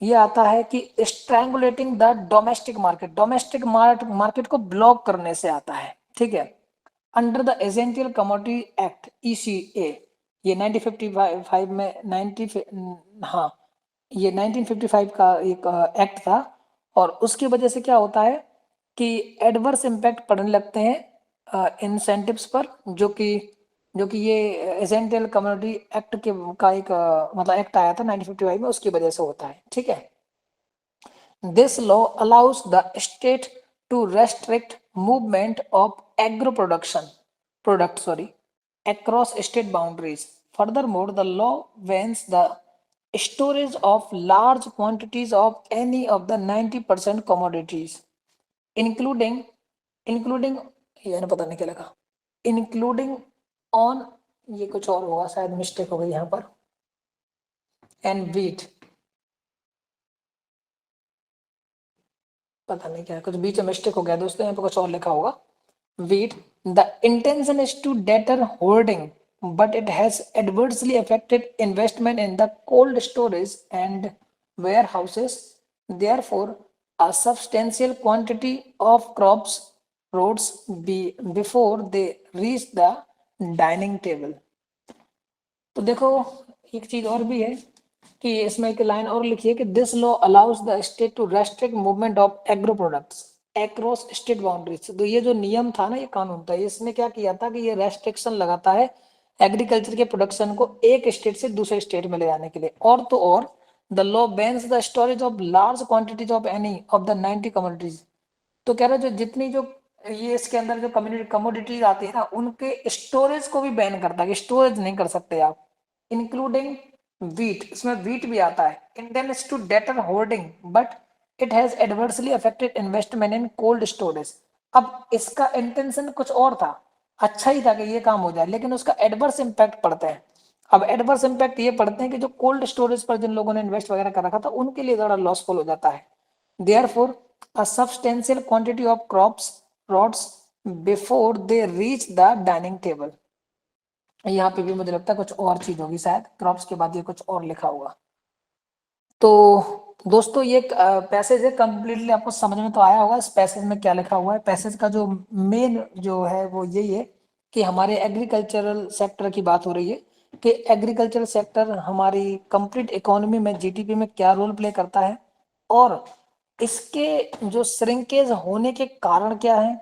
ये आता है कि स्ट्रैंगुलेटिंग द डोमेस्टिक मार्केट को ब्लॉक करने से आता है। ठीक है, under the essential commodity act ECA, ये 1955 में 90 हाँ ये 1955 का एक एक्ट था। और उसकी वजह से क्या होता है कि एडवर्स इम्पैक्ट पड़ने लगते हैं इंसेंटिव्स पर, जो कि जो कि ये एसेंशियल कम्युनिटी एक्ट के का एक मतलब एक्ट आया था 1955 में, उसकी वजह से होता है। ठीक है, this law allows the state to restrict movement of agro product across state boundaries. Furthermore, the law bans the storage of large quantities of any of the 90% commodities, including including ये ना पता नहीं क्या लगा, including on, ये कुछ और होगा शायद, मिस्टेक हो गई यहाँ पर, एंड wheat, पता नहीं क्या है, कुछ बीच में मिस्टेक हो गया दोस्तों, यहाँ पर कुछ और लिखा होगा। wheat, the intention is to deter hoarding, but it has adversely affected investment in the cold storage and warehouses. Therefore, a substantial quantity of crops rots before they reach the dining table. तो देखो, एक चीज और भी है कि इसमें एक लाइन और लिखी है कि this law allows the state to restrict movement of agro products across state boundaries. तो ये जो नियम था ना, ये कानून था, इसने क्या किया था कि ये रेस्ट्रिक्शन लगाता है एग्रीकल्चर के प्रोडक्शन को एक स्टेट से दूसरे स्टेट में ले जाने के लिए। और तो और the law bans the storage of large quantities of any of the 90 commodities. तो कह रहा है जो जितनी जो ये इसके अंदर जो कमोडिटीज आती है ना, उनके स्टोरेज को भी बैन करता है कि स्टोरेज नहीं कर सकते आप, इंक्लूडिंग wheat, इसमें wheat भी आता है। Intent is to deter hoarding but it has adversely affected investment in cold storage. अब इसका इंटेंशन कुछ और था, अच्छा ही था कि ये काम हो जाए, लेकिन उसका एडवर्स इम्पैक्ट पड़ते हैं। अब एडवर्स इम्पैक्ट ये पड़ते हैं कि जो कोल्ड स्टोरेज पर जिन लोगों ने इन्वेस्ट वगैरह कर रखा था, उनके लिए थोड़ा लॉसफुल हो जाता है। Therefore, a substantial quantity of crops rots before they reach the dining table. यहाँ पे भी मुझे लगता है कुछ और चीज होगी, शायद क्रॉप्स के बाद ये कुछ और लिखा होगा। तो दोस्तों ये पैसेज है, कंप्लीटली आपको समझ में तो आया होगा इस पैसेज में क्या लिखा हुआ है। पैसेज का जो मेन जो है वो यही है कि हमारे एग्रीकल्चरल सेक्टर की बात हो रही है कि एग्रीकल्चरल सेक्टर हमारी कंप्लीट इकोनॉमी में, जीडीपी में क्या रोल प्ले करता है, और इसके जो श्रिंकेज होने के कारण क्या है,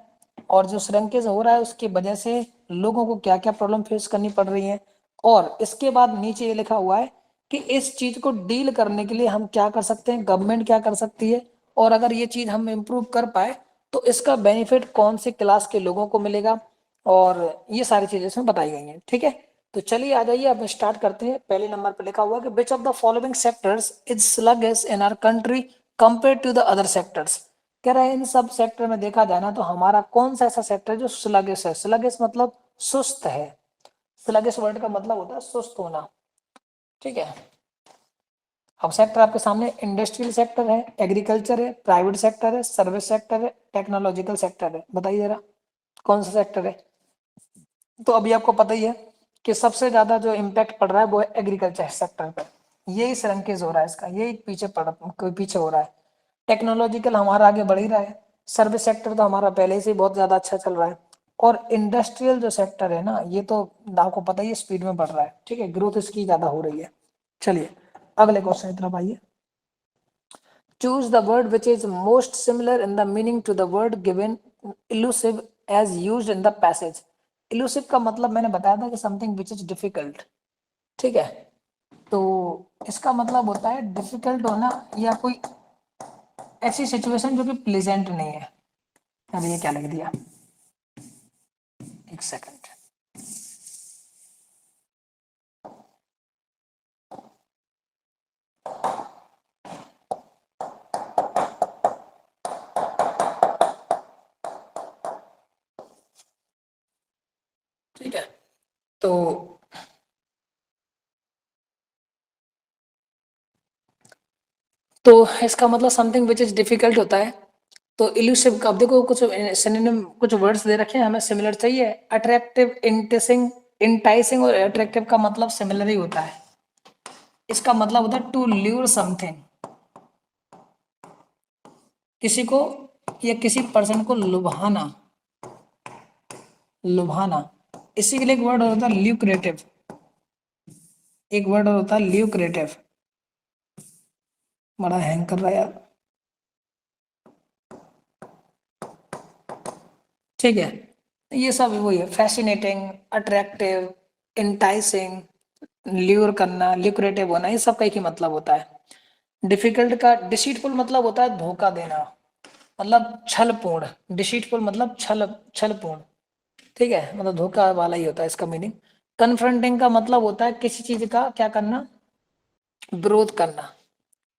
और जो श्रिंकेज हो रहा है उसकी वजह से लोगों को क्या क्या प्रॉब्लम फेस करनी पड़ रही है। और इसके बाद नीचे ये लिखा हुआ है कि इस चीज को डील करने के लिए हम क्या कर सकते हैं, गवर्नमेंट क्या कर सकती है, और अगर ये चीज हम इम्प्रूव कर पाए तो इसका बेनिफिट कौन से क्लास के लोगों को मिलेगा, और ये सारी चीजें इसमें बताई गई हैं। ठीक है, तो चलिए आ जाइए, अब स्टार्ट करते हैं। पहले नंबर पर लिखा हुआ है कि which of the following sectors is sluggish in our country compare to the other sectors. कह रहा है इन सब सेक्टर में देखा जाए ना तो हमारा कौन सा ऐसा सेक्टर है जो स्लगिश है। स्लगिश मतलब सुस्त है, स्लगिश वर्ड का मतलब होता है सुस्त होना। ठीक है, अब सेक्टर आपके सामने इंडस्ट्रियल सेक्टर है, एग्रीकल्चर है, प्राइवेट सेक्टर है, सर्विस सेक्टर है, टेक्नोलॉजिकल सेक्टर है। बताइए जरा कौन सा सेक्टर है। तो अभी आपको पता ही है कि सबसे ज्यादा जो इम्पैक्ट पड़ रहा है वो है एग्रीकल्चर सेक्टर पर, यही श्रंकेज हो रहा है इसका, यही पीछे हो रहा है। टेक्नोलॉजिकल हमारा आगे बढ़ ही रहा है, सर्विस सेक्टर तो हमारा पहले से बहुत ज्यादा अच्छा चल रहा है, और इंडस्ट्रियल जो सेक्टर है ना, ये तो आपको पता ही है स्पीड में बढ़ रहा है। ठीक है, ग्रोथ इसकी ज्यादा हो रही है। चलिए अगले क्वेश्चन की तरफ आइए। Choose the word which is most similar in the meaning to the word given elusive as used in the passage. Elusive का मतलब मैंने बताया था कि something which is difficult। ठीक है, तो इसका मतलब होता है डिफिकल्ट होना या कोई ऐसी सिचुएशन जो कि प्लेजेंट नहीं है। अब ये क्या लिख दिया, एक सेकंड। ठीक है, तो इसका मतलब समथिंग विच इज डिफिकल्ट होता है। तो इल्यूसिव का, अब देखो कुछ सिनोनिम कुछ वर्ड्स दे रखे हैं, हमें सिमिलर चाहिए। अट्रैक्टिव, इंटेसिंग, इंटाइसिंग और अट्रैक्टिव का मतलब सिमिलर ही होता है। इसका मतलब होता है टू ल्यूर समथिंग, किसी को या किसी पर्सन को लुभाना, लुभाना। इसी के लिए एक वर्ड होता है ल्यूक्रेटिव, एक वर्ड होता है ल्यूक्रेटिव। बड़ा हैंग कर रहा है यार। ठीक है, ये सब वही है, फैसिनेटिंग, अट्रैक्टिव, इंटाइसिंग, ल्यूर करना, ल्यूक्रेटिव होना, ये सब का एक ही मतलब होता है। डिफिकल्ट का डिसीटफुल मतलब होता है धोखा देना, मतलब छलपूर्ण। डिसीटफुल मतलब छलपूर्ण, ठीक है, मतलब धोखा वाला ही होता है इसका मीनिंग। कन्फ्रंटिंग का मतलब होता है किसी चीज का क्या करना, विरोध करना,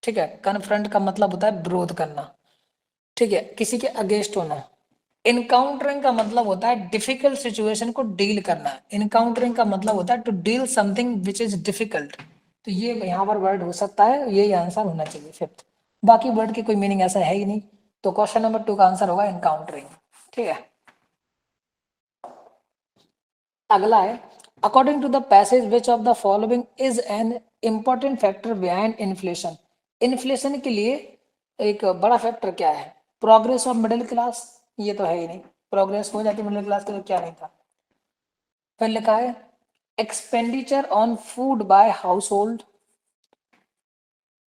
ठीक है। कन्फ्रंट का मतलब होता है विरोध करना, ठीक है, किसी के अगेंस्ट होना। इनकाउंटरिंग का मतलब होता है डिफिकल्ट सिचुएशन को डील करना। इनकाउंटरिंग का मतलब होता है to deal something which is difficult. तो ये यहाँ पर वर्ड हो सकता है, यही आंसर होना चाहिए फिफ्थ। बाकी वर्ड की कोई मीनिंग ऐसा है ही नहीं, तो क्वेश्चन नंबर 2 का आंसर होगा इनकाउंटरिंग, ठीक है। अगला है, according to the passage which of the following is an important factor behind inflation. Inflation के लिए एक बड़ा फैक्टर क्या है? प्रोग्रेस ऑफ मिडिल क्लास, ये तो है ही नहीं, प्रोग्रेस हो जाती मिडिल क्लास के तो क्या नहीं था। फिर लिखा है expenditure on food by house hold.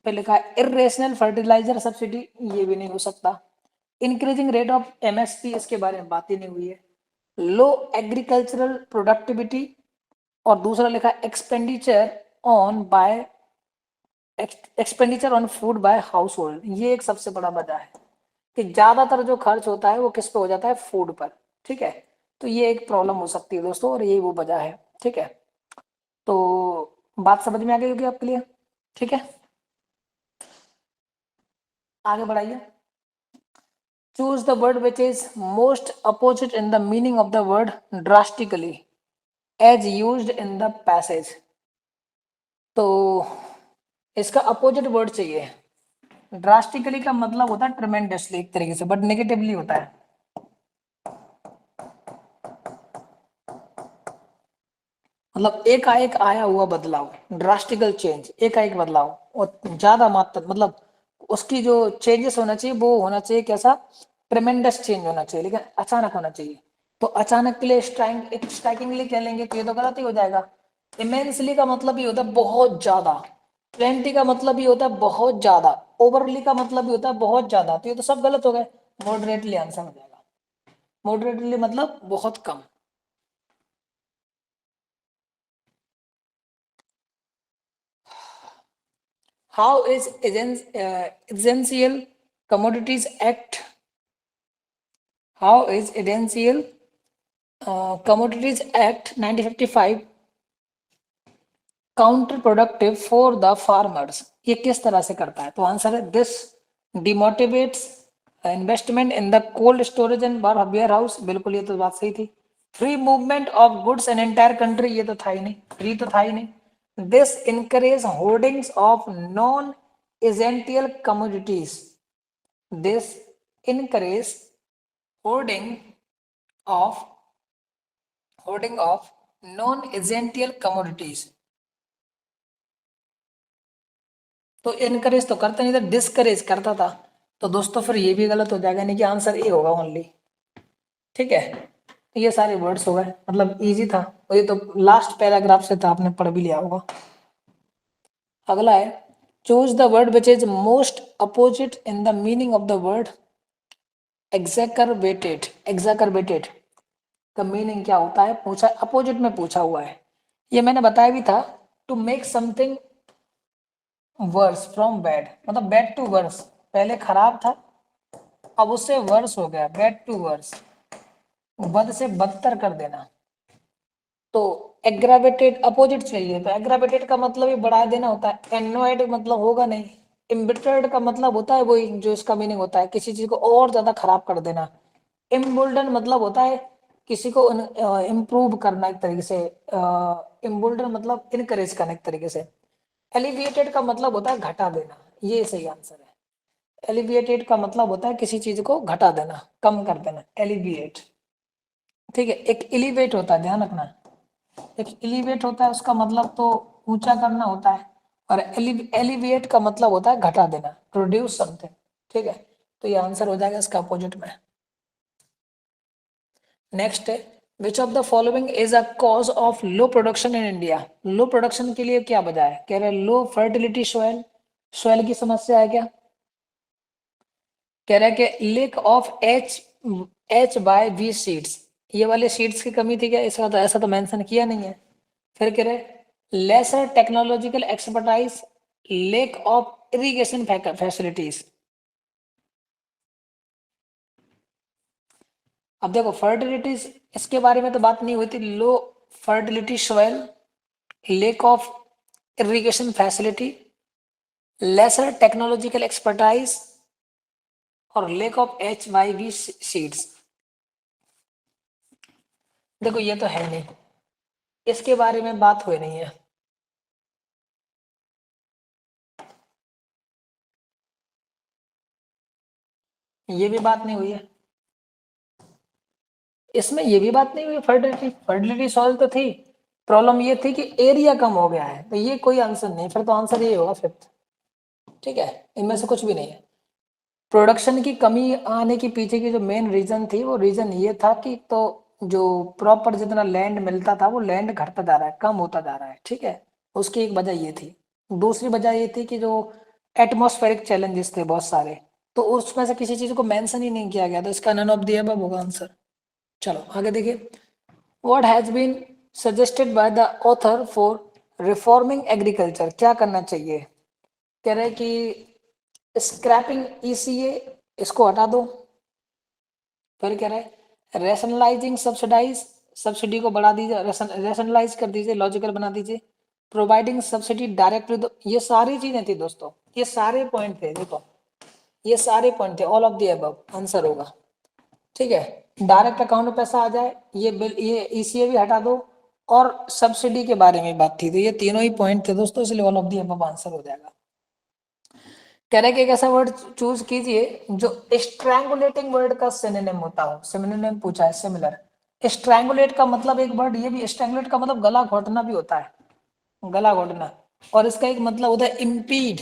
फिर लिखा है इरेशनल फर्टिलाइजर सब्सिडी, ये भी नहीं हो सकता। इंक्रीजिंग रेट ऑफ एमएसपी, इसके बारे में बात ही नहीं हुई है। लो एग्रीकल्चरल प्रोडक्टिविटी, और दूसरा लिखा expenditure on by expenditure on food by house hold. ये एक सबसे बड़ा वजह है कि ज्यादातर जो खर्च होता है वो किस पे हो जाता है? फूड पर, ठीक है। तो ये एक प्रॉब्लम हो सकती है दोस्तों, और यही वो वजह है, ठीक है। तो बात समझ में आ गई होगी आपके लिए, ठीक है। आगे बढ़ाइए। Choose the word which is most opposite in the meaning of the word drastically as used in the passage. तो इसका अपोजिट वर्ड चाहिए। ड्रास्टिकली का मतलब होता है ट्रेमेंडसली एक तरीके से, बट नेगेटिवली होता है। मतलब एकाएक आया हुआ बदलाव, ड्रास्टिकल चेंज, एकाएक बदलाव, और ज्यादा मात्रा, मतलब उसकी जो चेंजेस होना चाहिए वो होना चाहिए कैसा? ट्रेमेंडस चेंज होना चाहिए, लेकिन अचानक होना चाहिए। तो अचानक के लिए स्ट्राइकिंगली कह लेंगे तो ये तो गलत ही हो जाएगा। इमेंसली का मतलब ये होता है बहुत ज्यादा, प्लेंटी का मतलब ये होता है बहुत ज्यादा, ओवरली का मतलब ये होता है बहुत ज्यादा, तो ये तो सब गलत हो गए। मॉडरेटली आंसर हो जाएगा। मॉडरेटली मतलब बहुत कम। How is Essential Commodities Act? How is Essential Commodities Act 1955 counter productive for the farmers? ये किस तरह से करता है? तो आंसर है this demotivates investment in the cold storage and warehouse. बिल्कुल, ये तो बात सही थी। Free movement of goods in entire country, ये तो था ही नहीं, फ्री तो था ही नहीं। This encourage hoardings of non essential commodities. This encourage hoarding of non essential commodities. तो इनकरेज तो करता नहीं था, डिस्करेज करता था। तो दोस्तों फिर ये भी गलत हो जाएगा, यानी कि आंसर ए होगा ओनली, ठीक है। ये सारे वर्ड्स हो गए, मतलब इजी था, और ये तो लास्ट पैराग्राफ से था, आपने पढ़ भी लिया होगा। अगला है choose the word which is most opposite in the meaning of the word exaggerated. Exaggerated का मीनिंग क्या होता है? पूछा, अपोजिट में पूछा हुआ है। ये मैंने बताया भी था, to make something worse from bad, मतलब बैड टू वर्स, पहले खराब था अब उससे वर्स हो गया, बैड टू वर्स, बद से बदतर कर देना। तो एग्रावेटेड अपोजिट चाहिए, तो एग्रावेटेड का मतलब ही बढ़ा देना होता है। एनोएड मतलब होगा नहीं। इम्बिटर्ड का मतलब होता है वही जो इसका मीनिंग होता है, किसी चीज को और ज्यादा खराब कर देना। इम्बोल्डन मतलब होता है किसी को इम्प्रूव करना एक तरीके से। इम्बोल्डन मतलब इनकरेज करना एक तरीके से। एलिविएटेड का मतलब होता है घटा देना, ये सही आंसर है। एलिविएटेड का मतलब होता है किसी चीज को घटा देना, कम कर देना, एलिविएट, ठीक है। एक एलिवेट होता है, ध्यान रखना, एक एलिवेट होता है उसका मतलब तो ऊंचा करना होता है, और एलिविएट का मतलब होता है घटा देना, प्रोड्यूस समथिंग, ठीक है। तो ये आंसर हो जाएगा इसका अपोजिट में। नेक्स्ट है विच of the following is a cause of low production in India. Low production के लिए क्या वजह है? कह रहे लो फर्टिलिटी सॉइल, सॉइल की समस्या है क्या? कह रहा है कि lack of H Y V seeds, ये वाले सीड्स की कमी थी क्या? इसका तो ऐसा तो मेंशन किया नहीं है। फिर कह रहे lesser technological expertise, lack of irrigation facilities. अब देखो फर्टिलिटी, इसके बारे में तो बात नहीं हुई थी। Low fertility soil, lack of irrigation facility, lesser technological expertise और लेक ऑफ HYV सीड्स। देखो ये तो है नहीं, इसके बारे में बात हुई नहीं है। ये भी बात नहीं हुई है, इसमें ये भी बात नहीं हुई। फर्टिलिटी, फर्टिलिटी सॉल्व तो थी, प्रॉब्लम ये थी कि एरिया कम हो गया है, तो ये कोई आंसर नहीं, फिर तो आंसर ये होगा फिफ्थ। ठीक है, इनमें से कुछ भी नहीं है। प्रोडक्शन की कमी आने के पीछे की जो मेन रीजन थी, वो रीजन ये था कि तो जो प्रॉपर जितना लैंड मिलता था वो लैंड घटता जा रहा है, कम होता जा रहा है। ठीक है, उसकी एक वजह ये थी। दूसरी वजह ये थी कि जो एटमॉस्फेरिक चैलेंजेस थे बहुत सारे, तो उसमें से किसी चीज को मेंशन ही नहीं किया गया, तो इसका नन ऑफ द अबव होगा आंसर। चलो आगे देखिए। What has been suggested by the author for reforming agriculture, क्या करना चाहिए? कह रहे कि स्क्रैपिंग ECA, इसको हटा दो। फिर कह रहे रेशनलाइजिंग सब्सिडाइज, सब्सिडी को बढ़ा दीजिए, रेशनलाइज कर दीजिए, लॉजिकल बना दीजिए। प्रोवाइडिंग सब्सिडी डायरेक्टली, ये सारी चीजें थी दोस्तों, ये सारे पॉइंट थे। देखो ये सारे पॉइंट थे, all of the above answer होगा। ठीक है, डायरेक्ट अकाउंट में पैसा आ जाए, ये बिल, ये ECA भी हटा दो, और सब्सिडी के बारे में बात थी, तो ये तीनों ही पॉइंट थे दोस्तों, इसलिए all of the above answer हो जाएगा। कह रहे कि एक ऐसा वर्ड चूज कीजिए जो स्ट्रैंगुलेटिंग वर्ड का सिनोनिम होता हो। सिनोनिम पूछा है, सिमिलर। स्ट्रैंगुलेट का मतलब एक वर्ड ये भी, स्ट्रैंगुलेट का मतलब गला घोटना भी होता है, गला घोटना। और इसका एक मतलब होता है इम्पीड,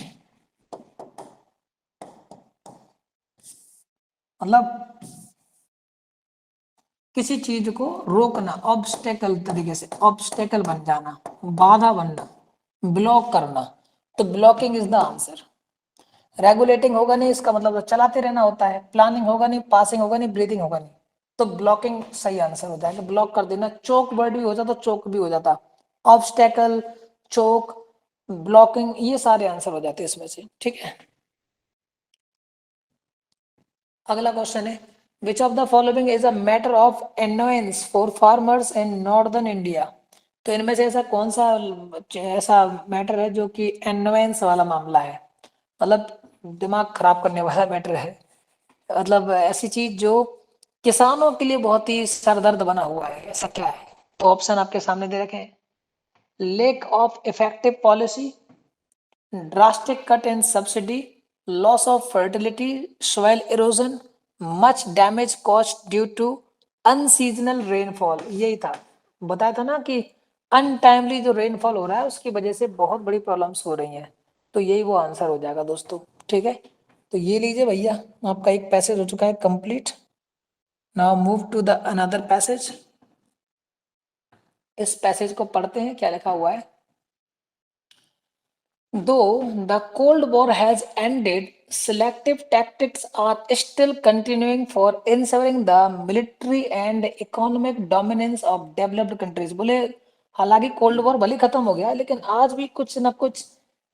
मतलब किसी चीज को रोकना, ऑब्स्टेकल तरीके से, ऑब्स्टेकल बन जाना, बाधा बनना, ब्लॉक करना, तो blocking is the answer. Regulating होगा नहीं, इसका मतलब तो चलाते रहना होता है। प्लानिंग होगा नहीं, पासिंग होगा नहीं, ब्रीदिंग होगा नहीं, तो ब्लॉकिंग सही आंसर हो जाएगा, ब्लॉक कर देना। चोक वर्ड भी हो जाता, चोक भी हो जाता, ऑब्स्टेकल, चोक, ब्लॉकिंग, ये सारे आंसर हो जाते इसमें से। ठीक है, अगला क्वेश्चन है विच of the following is a matter of annoyance for farmers in northern India. तो इनमें से ऐसा कौन सा ऐसा मैटर है जो कि एनोयंस वाला मामला है, मतलब दिमाग खराब करने वाला मैटर है, मतलब ऐसी चीज जो किसानों के लिए बहुत ही सरदर्द बना हुआ है, ऐसा क्या है? तो ऑप्शन आपके सामने दे रखे हैं। Lake of effective policy, drastic cut in subsidy, loss of fertility, soil erosion, much damage caused due to unseasonal rainfall। यही था, बताया था ना कि अनटाइमली जो रेनफॉल हो रहा है उसकी वजह से बहुत बड़ी प्रॉब्लम्स हो रही हैं, तो यही वो आंसर हो जाएगा दोस्तों। ठीक है, तो ये लीजिए भैया, आपका एक पैसेज हो चुका है complete. Now move to the another passage. इस पैसेज को पढ़ते हैं, क्या लिखा हुआ है। Though the Cold War has ended, selective tactics are still continuing for ensuring the military and economic dominance of developed countries। बोले हालांकि कोल्ड वॉर भले खत्म हो गया, लेकिन आज भी कुछ ना कुछ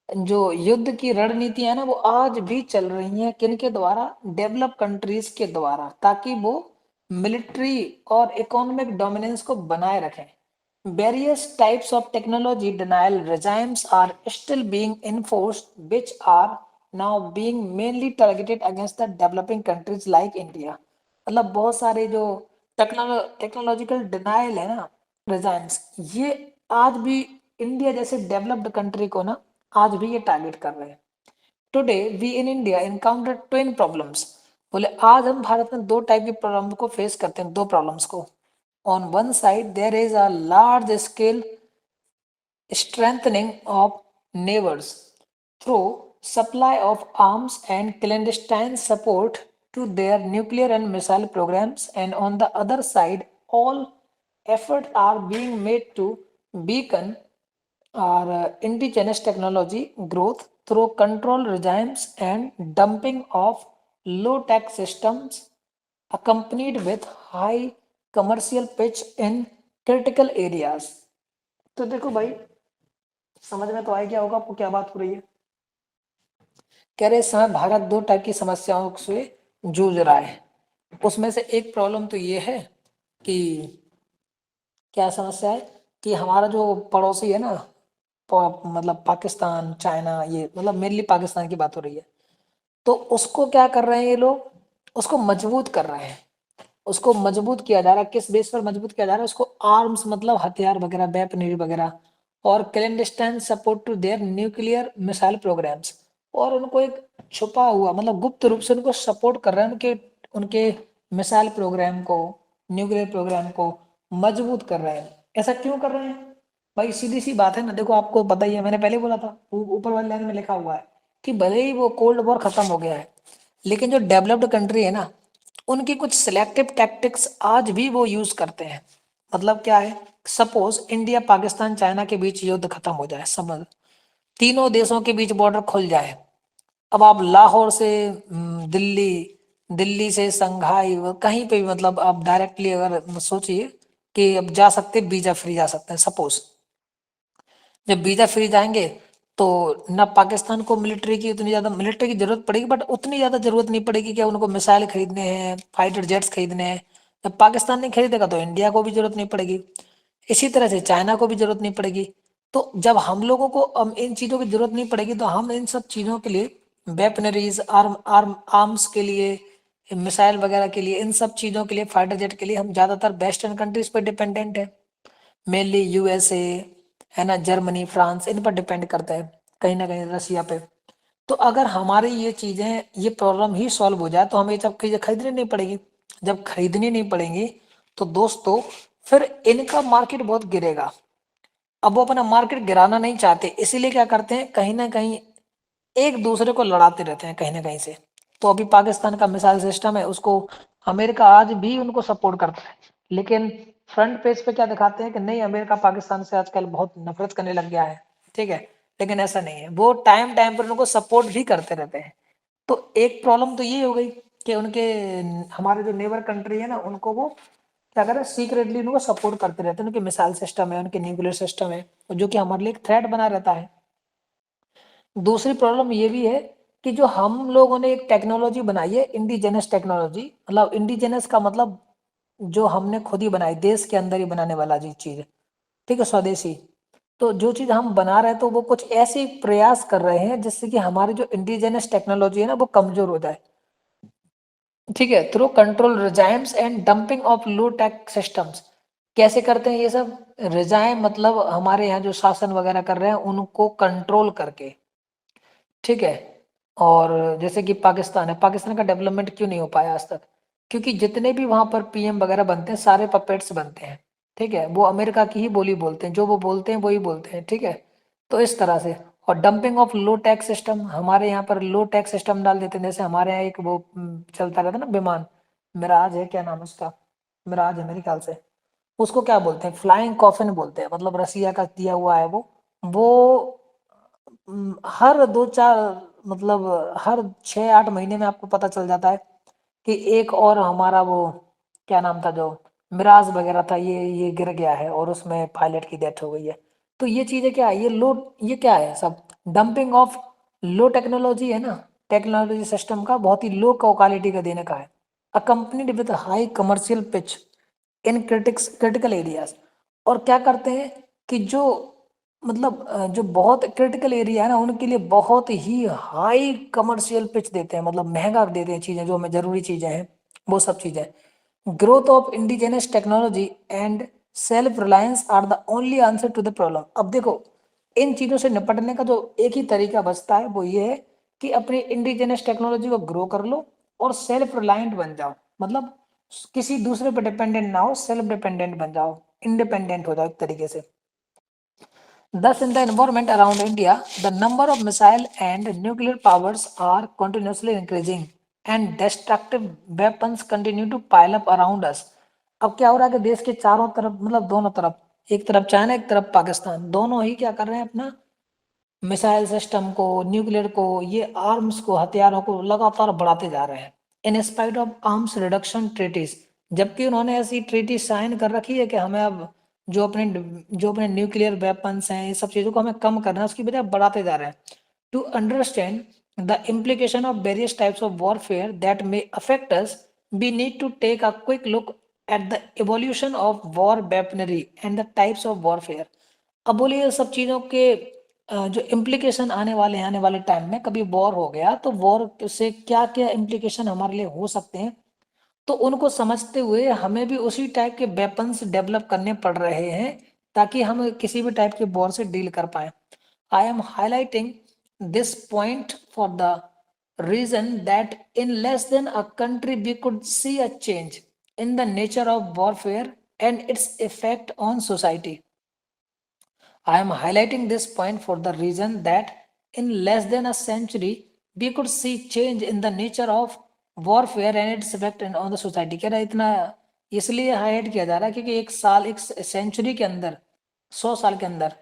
जो युद्ध की रणनीति है ना, वो आज भी चल रही है। किनके द्वारा? डेवलप कंट्रीज के द्वारा, ताकि वो मिलिट्री और इकोनॉमिक डोमिनेंस को बनाए रखें। Various types of technology denial regimes are still being enforced, which are now being mainly targeted against the developing countries like India। मतलब बहुत सारे जो टेक्नोलॉजिकल डिनाइल है ना, regimes, ये आज भी इंडिया जैसे डेवलप्ड कंट्री को ना आज भी ये टारगेट कर रहे हैं। Today we in India encounter twin problems. बोले आज हम भारत में दो टाइप की प्रॉब्लम को फेस करते हैं, दो प्रॉब्लम्स को। On one side, there is a large scale strengthening of neighbors through supply of arms and clandestine support to their nuclear and missile programs, and on the other side, all efforts are being made to beacon our indigenous technology growth through control regimes and dumping of low tech systems accompanied with high commercial pitch in critical areas। तो देखो भाई, समझ में तो आया क्या होगा आपको, क्या बात हो रही है। कह रहे इस समय भारत दो टाइप की समस्याओं से जूझ रहा है। उसमें से एक प्रॉब्लम तो ये है कि, क्या समस्या है, कि हमारा जो पड़ोसी है ना, मतलब पाकिस्तान, चाइना, ये मतलब मेनली पाकिस्तान की बात हो रही है। तो उसको क्या कर रहे हैं ये लोग, उसको मजबूत कर रहे हैं। उसको मजबूत किया जा रहा है, किस बेस पर मजबूत किया जा रहा है उसको, आर्म्स मतलब हथियार वगैरह, वेपनरी वगैरह, और clandestine support to their nuclear missile programs. और उनको एक छुपा हुआ मतलब गुप्त रूप से उनको सपोर्ट कर रहे हैं, उनके उनके मिसाइल प्रोग्राम को, न्यूक्लियर प्रोग्राम को मजबूत कर रहे हैं। ऐसा क्यों कर रहे हैं भाई? सीधी सी बात है ना, देखो आपको पता ही है, मैंने पहले बोला था, ऊपर वाली लाइन में लिखा हुआ है कि भले ही वो कोल्ड वॉर खत्म हो गया है, लेकिन जो डेवलप्ड कंट्री है ना, उनकी कुछ सिलेक्टिव टैक्टिक्स आज भी वो यूज करते हैं। मतलब क्या है, सपोज इंडिया पाकिस्तान चाइना के बीच युद्ध खत्म हो जाए, समझ, तीनों देशों के बीच बॉर्डर खुल जाए। अब आप लाहौर से दिल्ली, दिल्ली से संघाई, कहीं पे भी मतलब आप डायरेक्टली अगर सोचिए कि अब जा सकते, वीजा फ्री जा सकते हैं सपोज। जब वीजा फ्री जाएंगे तो ना पाकिस्तान को मिलिट्री की उतनी ज्यादा मिलिट्री की जरूरत पड़ेगी, बट उतनी ज्यादा जरूरत नहीं पड़ेगी कि उनको मिसाइल खरीदने हैं, फाइटर जेट्स खरीदने हैं। जब पाकिस्तान नहीं खरीदेगा तो इंडिया को भी जरूरत नहीं पड़ेगी, इसी तरह से चाइना को भी जरूरत नहीं पड़ेगी। तो जब हम लोगों को इन चीजों की जरूरत नहीं पड़ेगी, तो हम इन सब चीजों के लिए, वेपनरीज, आर्म्स के लिए, मिसाइल वगैरह के लिए, इन सब चीजों के लिए, फाइटर जेट के लिए हम ज्यादातर वेस्टर्न कंट्रीज पर डिपेंडेंट है। मेनली यूएसए है ना, जर्मनी, फ्रांस, इन पर डिपेंड करता है, कहीं ना कहीं रसिया पे। तो अगर हमारी ये चीजें, ये प्रॉब्लम ही सॉल्व हो जाए तो हमें सब चीजें खरीदनी नहीं पड़ेगी। जब खरीदनी नहीं पड़ेंगी तो दोस्तों फिर इनका मार्केट बहुत गिरेगा। अब वो अपना मार्केट गिराना नहीं चाहते, इसीलिए क्या करते हैं, कहीं ना कहीं एक दूसरे को लड़ाते रहते हैं कहीं ना कहीं से। तो अभी पाकिस्तान का मिसाइल सिस्टम है, उसको अमेरिका आज भी उनको सपोर्ट करता है, लेकिन फ्रंट पेज पे क्या दिखाते हैं कि नहीं, अमेरिका पाकिस्तान से आजकल बहुत नफरत करने लग गया है। ठीक है, लेकिन ऐसा नहीं है, वो टाइम टाइम पर उनको सपोर्ट भी करते रहते हैं। तो एक प्रॉब्लम तो ये हो गई कि उनके, हमारे जो नेबर कंट्री है ना, उनको वो क्या करे, सीक्रेटली उनको सपोर्ट करते रहते हैं, उनके मिसाइल सिस्टम है, उनके न्यूक्लियर सिस्टम है, जो कि हमारे लिए एक थ्रेट बना रहता है। दूसरी प्रॉब्लम ये भी है कि जो हम लोगों ने एक टेक्नोलॉजी बनाई है, इंडिजेनस टेक्नोलॉजी, मतलब इंडिजेनस का मतलब जो हमने खुद ही बनाई, देश के अंदर ही बनाने वाला जी चीज, ठीक है, स्वदेशी। तो जो चीज हम बना रहे हैं, तो वो कुछ ऐसे प्रयास कर रहे हैं जिससे कि हमारी जो इंडिजेनस टेक्नोलॉजी है ना, वो कमजोर हो जाए। ठीक है, through control regimes and dumping of low tech systems. कैसे करते हैं ये सब? रिजाइम मतलब हमारे यहाँ जो शासन वगैरह कर रहे हैं उनको कंट्रोल करके। ठीक है, और जैसे कि पाकिस्तान है, पाकिस्तान का डेवलपमेंट क्यों नहीं हो पाया आज तक? क्योंकि जितने भी वहां पर पीएम वगैरह बनते हैं, सारे पपेट्स बनते हैं। ठीक है, वो अमेरिका की ही बोली बोलते हैं, जो वो बोलते हैं वही बोलते हैं। ठीक है, तो इस तरह से। और dumping of low tax system, हमारे यहाँ पर लो टैक्स सिस्टम डाल देते हैं। जैसे हमारे यहाँ एक वो चलता रहता है ना विमान, मिराज है, क्या नाम है उसका, मिराज है मेरे ख्याल से। उसको क्या बोलते हैं, फ्लाइंग कॉफिन बोलते हैं, मतलब रसिया का दिया हुआ है वो हर दो चार, मतलब हर 6-8 महीने में आपको पता चल जाता है कि एक और हमारा वो, क्या नाम था जो मिराज वगैरह था, ये गिर गया है और उसमें पायलट की डेथ हो गई है। तो ये चीजें क्या है, ये क्या है सब, डंपिंग ऑफ लो टेक्नोलॉजी है ना, टेक्नोलॉजी सिस्टम का बहुत ही लो क्वालिटी का देने का है, accompanied with high commercial pitch in critical areas. और क्या करते हैं कि जो मतलब जो बहुत क्रिटिकल एरिया है ना, उनके लिए बहुत ही हाई कमर्शियल पिच देते हैं, मतलब महंगा देते हैं चीजें, जो हमें जरूरी चीजें हैं वो सब चीजें। Growth of indigenous technology and self reliance are the only answer to the problem. अब देखो, इन चीजों से निपटने का जो एक ही तरीका बचता है वो ये है कि अपनी इंडिजिनस टेक्नोलॉजी को ग्रो कर लो और सेल्फ रिलायंट बन जाओ। मतलब किसी दूसरे पर डिपेंडेंट ना हो, सेल्फ डिपेंडेंट बन जाओ, इंडिपेंडेंट हो जाओ एक तरीके से। Thus, in the environment around India, the number of missile and nuclear powers are continuously increasing, and destructive weapons continue to pile up around us. अब क्या हो रहा है कि देश के चारों तरफ, मतलब दोनों तरफ, एक तरफ चाइना, एक तरफ पाकिस्तान, दोनों ही क्या कर रहे हैं, अपना मिसाइल सिस्टम को, न्यूक्लियर को, ये आर्म्स को, हथियारों को लगातार बढ़ाते जा रहे हैं, in spite of arms reduction treaties. जबकि उन्होंने ऐसी ट्रीटी साइन कर रखी है कि हमें अब जो अपने न्यूक्लियर वेपन्स हैं, ये सब चीजों को हमें कम करना है, उसकी बजाय बढ़ाते जा रहे हैं। To understand the implication of various types of warfare that may affect us, we need to take a quick look at the evolution of war weaponry and the types of warfare. अब बोलिए ये सब चीजों के जो इम्प्लीकेशन आने वाले हैं, आने वाले टाइम में कभी वॉर हो गया तो वॉर से क्या क्या इम्प्लीकेशन हमारे लिए हो सकते हैं, तो उनको समझते हुए हमें भी उसी टाइप के वेपन्स डेवलप करने पड़ रहे हैं ताकि हम किसी भी टाइप के वॉर से डील कर पाए। I am highlighting this point for the reason that in less than a country we could see a change in the nature of warfare and its effect on society. I am highlighting this point for the reason that in less than a century we could see change in the nature of warfare and its effect on the society. कह रहा है इतना इसलिए हाईलाइट किया जा रहा है क्योंकि एक साल, एक सेंचुरी के अंदर, 100 साल के अंदर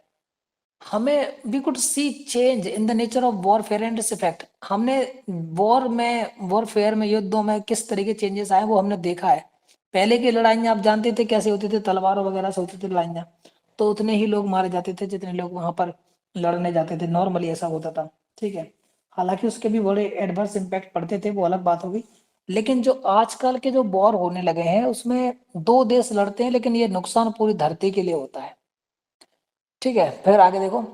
हमें we could see change in the nature of warfare and its effect. हमने वॉरफेयर में, युद्धों में किस तरह के चेंजेस आए वो हमने देखा है। पहले की लड़ाइयाँ आप जानते थे कैसे होती थी, तलवारों वगैरह से होती थी लड़ाइयाँ, तो उतने ही लोग मारे जाते थे जितने लोग वहां पर लड़ने जाते थे, नॉर्मली ऐसा होता था। ठीक है, हालांकि उसके भी बड़े एडवर्स इम्पैक्ट पड़ते थे, वो अलग बात होगी। लेकिन जो आजकल के जो वॉर होने लगे हैं उसमें दो देश लड़ते हैं लेकिन ये नुकसान पूरी धरती के लिए होता है। ठीक है, फिर आगे देखो,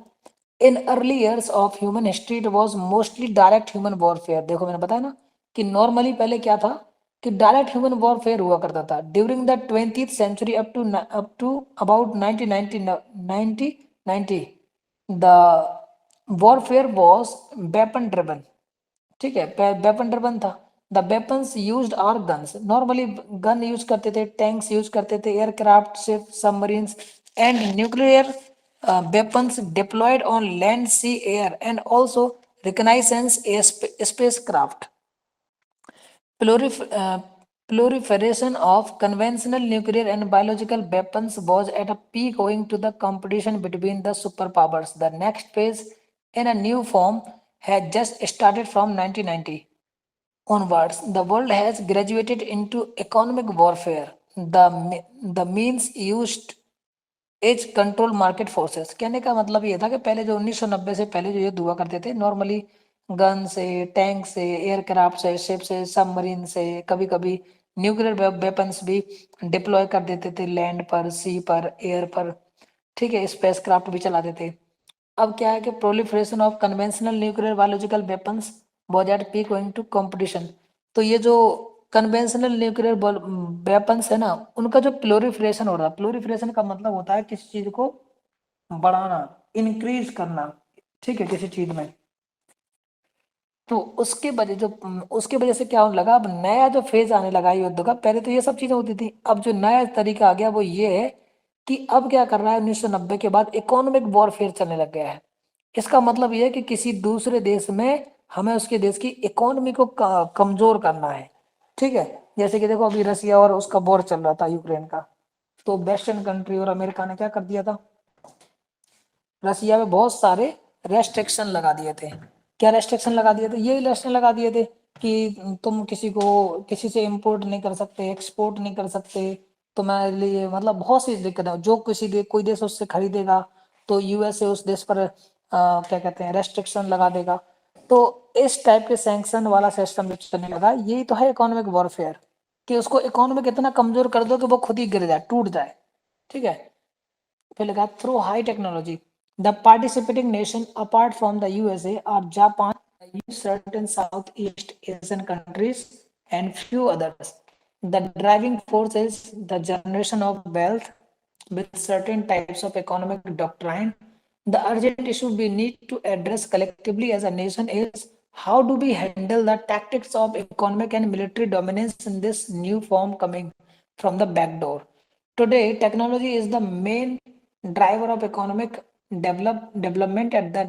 in early years of human history it was mostly direct human warfare. देखो मैंने बताया ना कि नॉर्मली पहले क्या था कि डायरेक्ट ह्यूमन वॉरफेयर हुआ करता था। During the 20th century up to about 1990 the warfare was weapon driven. ठीक है, वेपन ड्रिवन था। The weapons used are guns, normally gun use करते थे, टैंक्स यूज करते थे, aircraft, ship, submarines and nuclear weapons deployed on land, sea, air, and also reconnaissance spacecraft. Prolif- uh, Proliferation of conventional nuclear and biological weapons was at a peak owing to the competition between the superpowers. The next phase, in a new form, had just started from 1990 onwards. The world has graduated into economic warfare. The means used as control market forces. कहने का मतलब ये था कि पहले जो 1990 से पहले जो युद्ध हुआ करते थे नॉर्मली गन से, टैंक से, एयरक्राफ्ट से, शिप से, सबमरीन से, कभी कभी न्यूक्लियर वेपन्स भी डिप्लॉय कर देते थे लैंड पर, सी पर, एयर पर। ठीक है, स्पेस क्राफ्ट भी चलाते थे। अब क्या है कि proliferation of conventional nuclear biological weapons was at peak going to competition. तो ये जो कन्वेंशनल न्यूक्लियर वेपन्स है ना, उनका जो प्लोरिफरेशन हो रहा है, प्लोरिफरेशन का मतलब होता है किसी चीज को बढ़ाना, इंक्रीज करना। ठीक है, किसी चीज में, तो उसके वजह से क्या होने लगा, अब नया जो फेज आने लगा युद्ध का। पहले तो ये सब चीजें होती थी, अब जो नया तरीका आ गया वो ये है कि अब क्या कर रहा है, 1990 के बाद इकोनॉमिक वॉरफेयर चलने लग गया है। इसका मतलब ये है कि किसी दूसरे देश में हमें उसके देश की इकोनॉमी को कमजोर करना है। ठीक है, जैसे कि देखो अभी रसिया और उसका वॉर चल रहा था यूक्रेन का, तो वेस्टर्न कंट्री और अमेरिका ने क्या कर दिया था, रसिया में बहुत सारे रेस्ट्रिक्शन लगा दिए थे। क्या रेस्ट्रिक्शन लगा दिए थे, ये रेस्ट्रिक्शन लगा दिए थे कि तुम किसी से इंपोर्ट नहीं कर सकते, एक्सपोर्ट नहीं कर सकते। तुम्हारे लिए मतलब बहुत सी दिक्कत है, जो कोई देश उससे खरीदेगा तो यूएसए उस देश पर क्या कहते हैं रेस्ट्रिक्शन लगा देगा। तो इस टाइप के सैंक्शन वाला सिस्टम जो चलने लगा, यही तो है इकोनॉमिक वॉरफेयर, कि उसको इकोनॉमिक इतना कमजोर कर दो कि वो खुद ही गिर जाए, टूट जाए। ठीक है, फिर लगा through high technology the participating nation apart from the USA और Japan, certain Southeast Asian countries and few others. The driving force is the generation of wealth with certain types of economic doctrine. The urgent issue we need to address collectively as a nation is how do we handle the tactics of economic and military dominance in this new form coming from the back door. Today, technology is the main driver of economic development at the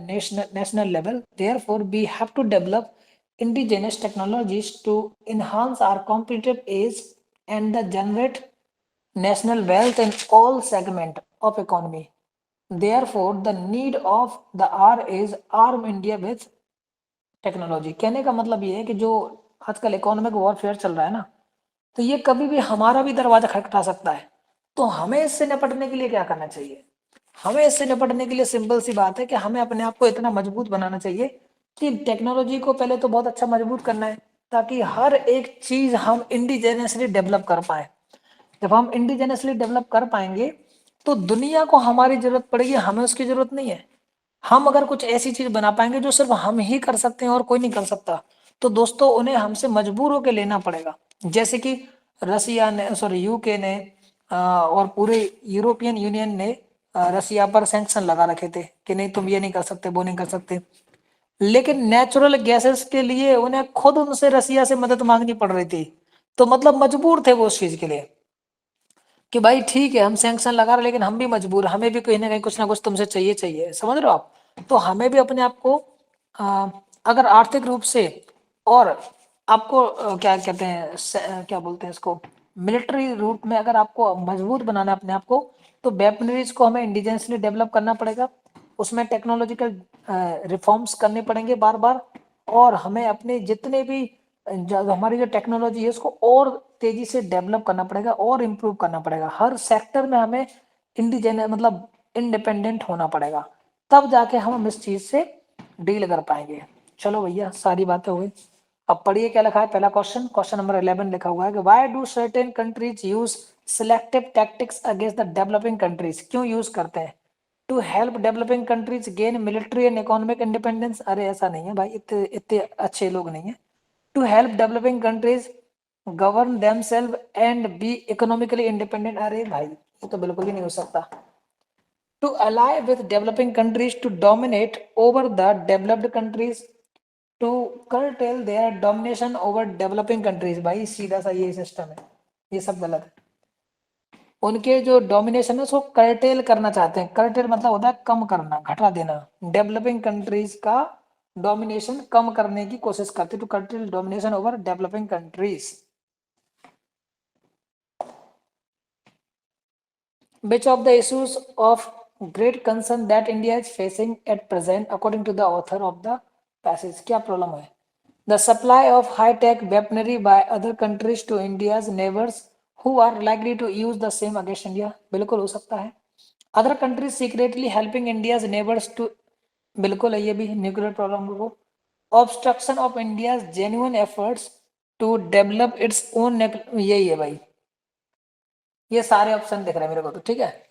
national level. Therefore, we have to develop indigenous technologies to enhance our competitive edge and the generate national wealth in all segment of economy. Therefore, the need of the hour is arm India with technology. कहने का मतलब ये है कि जो आजकल इकोनॉमिक वॉरफेयर चल रहा है ना, तो ये कभी भी हमारा भी दरवाजा खटखटा सकता है। तो हमें इससे निपटने के लिए क्या करना चाहिए? हमें इससे निपटने के लिए सिंपल सी बात है कि हमें अपने आप को इतना मजबूत बनाना चाहिए कि टेक्नोलॉजी को पहले तो बहुत अच्छा मजबूत करना है, ताकि हर एक चीज हम इंडिजेनियसली डेवलप कर पाए। जब हम इंडिजेनियसली डेवलप कर पाएंगे तो दुनिया को हमारी जरूरत पड़ेगी, हमें उसकी जरूरत नहीं है। हम अगर कुछ ऐसी चीज बना पाएंगे जो सिर्फ हम ही कर सकते हैं और कोई नहीं कर सकता, तो दोस्तों उन्हें हमसे मजबूर होकर लेना पड़ेगा। जैसे कि रसिया ने, सॉरी यूके ने और पूरे यूरोपियन यूनियन ने रसिया पर सैंक्शन लगा रखे थे कि नहीं तुम ये नहीं कर सकते, वो नहीं कर सकते। लेकिन नेचुरल गैसेस के लिए उन्हें खुद उनसे रसिया से मदद मांगनी पड़ रही थी। तो मतलब मजबूर थे वो उस चीज के लिए कि भाई ठीक है हम सैंक्शन लगा रहे लेकिन हम भी मजबूर, हमें भी कहीं ना कुछ तुमसे चाहिए चाहिए, समझ रहे हो आप? तो हमें भी अपने आप को अगर आर्थिक रूप से और आपको क्या कहते हैं क्या बोलते हैं इसको, मिलिट्री रूप में अगर आपको मजबूत बनाना है अपने आप को, तो वेपनरीज को हमें इंडिजेंसली डेवलप करना पड़ेगा। उसमें टेक्नोलॉजिकल रिफॉर्म्स करने पड़ेंगे बार बार। और हमें अपने जितने भी हमारी जो टेक्नोलॉजी है उसको और तेजी से डेवलप करना पड़ेगा और इम्प्रूव करना पड़ेगा। हर सेक्टर में हमें इंडिजेन मतलब इंडिपेंडेंट होना पड़ेगा, तब जाके हम इस चीज से डील कर पाएंगे। चलो भैया सारी बातें हो गई। अब पढ़िए क्या लिखा है। पहला क्वेश्चन, क्वेश्चन नंबर 11 लिखा हुआ है कि why do certain countries use selective tactics against the developing countries? क्यों यूज करते हैं? To help developing countries gain military and economic independence? अरे ऐसा नहीं है भाई, इतने इतने अच्छे लोग नहीं है। To help developing countries govern themselves and be economically independent? अरे भाई ये तो बिल्कुल ही नहीं हो सकता। To ally with developing countries to dominate over the developed countries, to curtail their domination over developing countries? भाई सीधा सा ये सिस्टम है, ये सब गलत है। उनके जो डोमिनेशन है उसको कर्टेल करना चाहते हैं। कर्टेल मतलब होता है कम करना, घटा देना। डेवलपिंग कंट्रीज का डोमिनेशन कम करने की कोशिश करते, to curtail domination over developing countries. Which of the issues of great concern that India is facing at present, according to the author of the passage? क्या प्रॉब्लम है? The supply of high-tech weaponry by other countries to India's neighbors who are likely to use the same against India? बिल्कुल हो सकता है। Other countries secretly helping India's neighbors to, बिल्कुल है ये भी, न्यूक्लियर प्रॉब्लम को। Obstruction of India's genuine efforts to develop its own, यही है भाई। ये सारे ऑप्शन दिख रहे हैं मेरे को तो, ठीक है।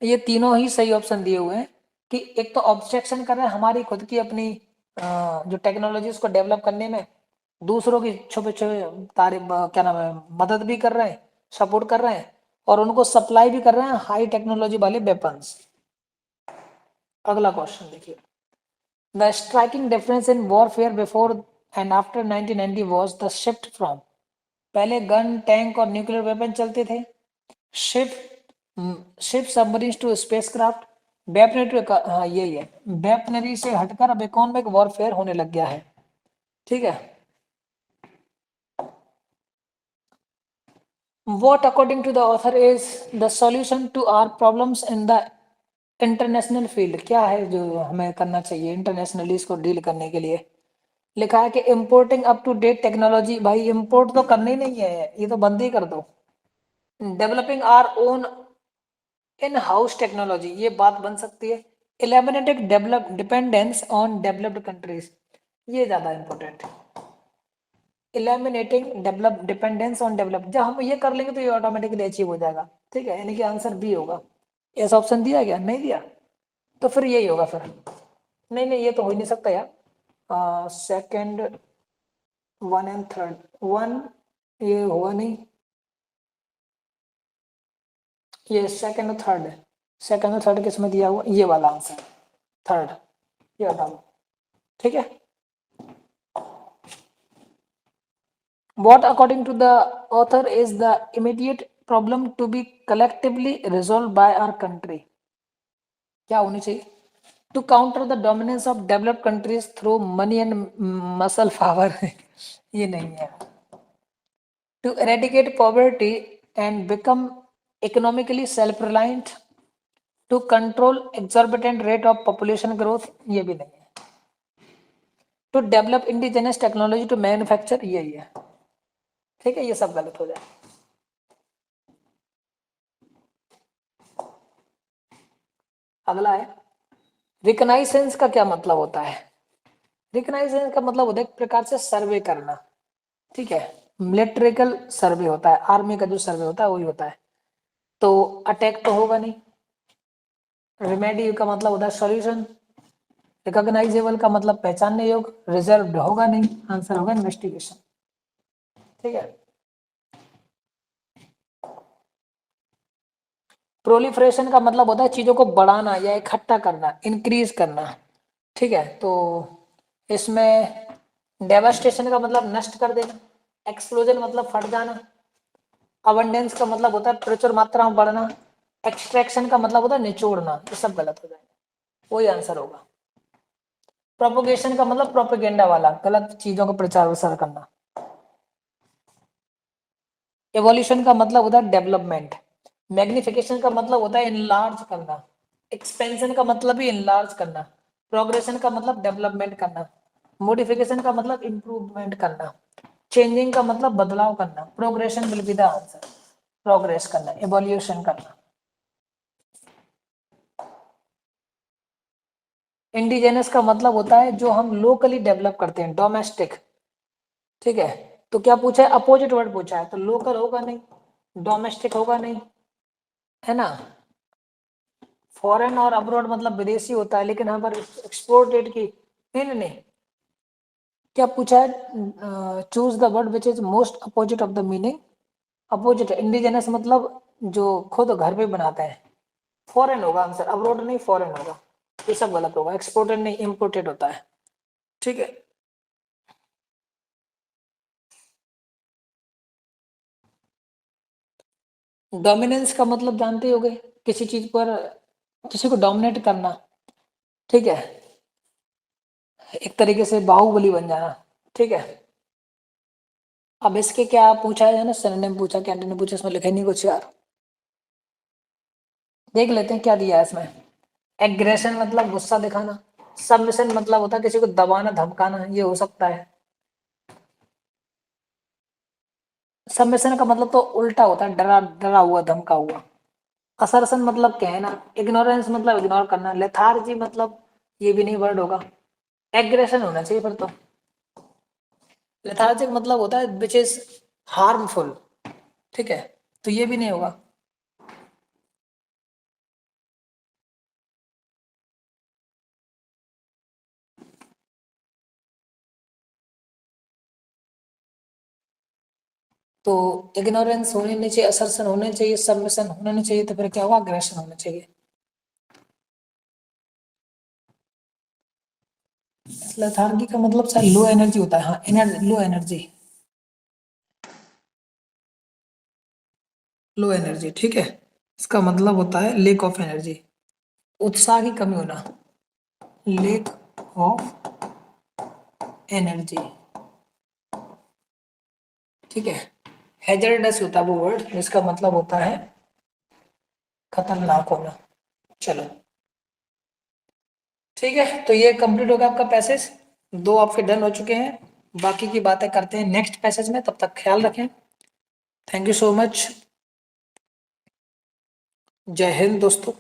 ये तीनों ही सही ऑप्शन दिए हुए हैं कि एक तो ऑब्जेक्शन कर रहे हैं हमारी खुद की अपनी जो टेक्नोलॉजी उसको डेवलप करने में, दूसरों की छुपे छुपे तारीफ क्या नाम है मदद भी कर रहे हैं, सपोर्ट कर रहे हैं, और उनको सप्लाई भी कर रहे हैं हाई टेक्नोलॉजी वाले वेपन्स। अगला क्वेश्चन देखिए। The striking difference in warfare before and after 1990 was the shift from, पहले गन टैंक और न्यूक्लियर वेपन चलते थे, ship ship submarine to spacecraft, weaponry to, हाँ यही है, वेपनरी से हटकर अब इकोनॉमिक वॉरफेयर होने लग गया है, ठीक है। What according to the author is the solution to our problems in the international field? क्या है जो हमें करना चाहिए इंटरनेशनली इसको डील करने के लिए? लिखा है कि importing up to date technology. भाई इम्पोर्ट तो करनी नहीं है, ये तो बंद ही कर दो। Developing our own in house technology, ये बात बन सकती है। Eliminating develop dependence on developed countries, ये ज्यादा इंपॉर्टेंट है। Eliminating develop dependence on develop, जब हम ये कर लेंगे तो ये ऑटोमेटिकली अचीव हो जाएगा, ठीक है। यानी कि आंसर बी होगा। ऐसा ऑप्शन दिया गया नहीं दिया, तो फिर यही होगा फिर। नहीं नहीं ये तो हो ही नहीं सकता यार। Second, one and third, one ये हुआ नहीं, ये सेकंड और थर्ड है। सेकंड और थर्ड किसमें दिया हुआ, ये वाला आंसर थर्ड, ये हटा दो, ठीक है। What according to the author is the immediate problem to be collectively resolved by our country? क्या होनी चाहिए? To counter the dominance of developed countries through money and muscle power, ये नहीं है। To eradicate poverty and become economically self-reliant, to control exorbitant rate of population growth, ये भी नहीं है। To develop indigenous technology to manufacture, यही है, ठीक है। ये सब गलत हो जाए। अगला है रिकनाइसेंस का क्या मतलब होता है। रिकनाइसेंस का मतलब होता है एक प्रकार से सर्वे करना, ठीक है। मिलिट्रिकल सर्वे होता है, आर्मी का जो सर्वे होता है वही होता है। तो अटैक तो होगा नहीं। रिमेडी का मतलब होता है सॉल्यूशन। रिकॉग्नाइजेबल का मतलब पहचानने योग्य। रिजर्व होगा नहीं, आंसर होगा इन्वेस्टिगेशन, ठीक है। प्रोलिफरेशन का मतलब होता है चीजों को बढ़ाना या इकट्ठा करना, इंक्रीज करना, ठीक है। तो इसमें डेवास्टेशन का मतलब नष्ट कर देना, एक्सप्लोजन मतलब फट जाना, अबंडेंस का मतलब होता है प्रचुर मात्रा में बढ़ना, एक्सट्रैक्शन का मतलब होता है निचोड़ना। ये सब गलत हो जाएगा, वही आंसर होगा। प्रोपोगेशन का मतलब प्रोपेगेंडा वाला, गलत चीजों का प्रचार प्रसार करना। एवोल्यूशन का मतलब होता है डेवलपमेंट। मैग्निफिकेशन का मतलब होता है इनलार्ज करना। एक्सपेंशन का मतलब भी इनलार्ज करना। प्रोग्रेशन का मतलब डेवलपमेंट करना। मॉडिफिकेशन का मतलब इंप्रूवमेंट करना। चेंजिंग का मतलब बदलाव करना। Progression will be the answer, progress करना, एवोल्यूशन करना। इंडिजेनस का मतलब होता है जो हम लोकली डेवलप करते हैं, डोमेस्टिक, ठीक है। तो क्या पूछा है, अपोजिट वर्ड पूछा है, तो लोकल होगा नहीं, डोमेस्टिक होगा नहीं, है ना। फॉरेन और अब्रॉड मतलब विदेशी होता है, लेकिन यहाँ पर एक्सपोर्टेड की नहीं नहीं नहीं। क्या पूछा है, choose the word which is most opposite of the meaning. Opposite indigenous मतलब जो खुद घर पे बनाते हैं, फॉरेन होगा आंसर, अब्रॉड नहीं फॉरेन होगा। ये सब गलत होगा, एक्सपोर्टेड नहीं इम्पोर्टेड होता है, ठीक है। डोमिनेंस का मतलब जानते होगे, किसी चीज पर किसी को डोमिनेट करना, ठीक है। एक तरीके से बाहुबली बन जाना, ठीक है। अब इसके क्या पूछा है ना, सरनेम पूछा, कैंडिडेट पूछा, इसमें लिखे नहीं कुछ यार। देख लेते हैं क्या दिया है इसमें। एग्रेशन मतलब गुस्सा दिखाना। सबमिशन मतलब होता है किसी को दबाना धमकाना, ये हो सकता है। सबमिशन का मतलब तो उल्टा होता है, डरा डरा हुआ धमका हुआ। असरसन मतलब कहना। इग्नोरेंस मतलब इग्नोर करना। लेथार्जी मतलब ये भी नहीं वर्ड होगा। एग्रेशन होना चाहिए फिर तो। लेथार्जिक मतलब होता है विच इज हार्मफुल, ठीक है, तो ये भी नहीं होगा। तो इग्नोरेंस होनी नहीं चाहिए, असर्सन होने चाहिए, सबमिशन होना नहीं चाहिए, तो फिर क्या होगा, अग्रेशन होना चाहिए। लेथार्गी का मतलब सर लो एनर्जी होता है, हाँ energy, low energy, low energy, ठीक है। इसका मतलब होता है लेक ऑफ एनर्जी, उत्साह की कमी होना, लेक ऑफ एनर्जी, ठीक है। हैजर्डस होता है वो वर्ड जिसका मतलब होता है खतरनाक होना। चलो ठीक है, तो ये कंप्लीट होगा आपका पैसेज। दो आपके डन हो चुके हैं, बाकी की बातें करते हैं नेक्स्ट पैसेज में, तब तक ख्याल रखें। Thank you so much. जय हिंद दोस्तों।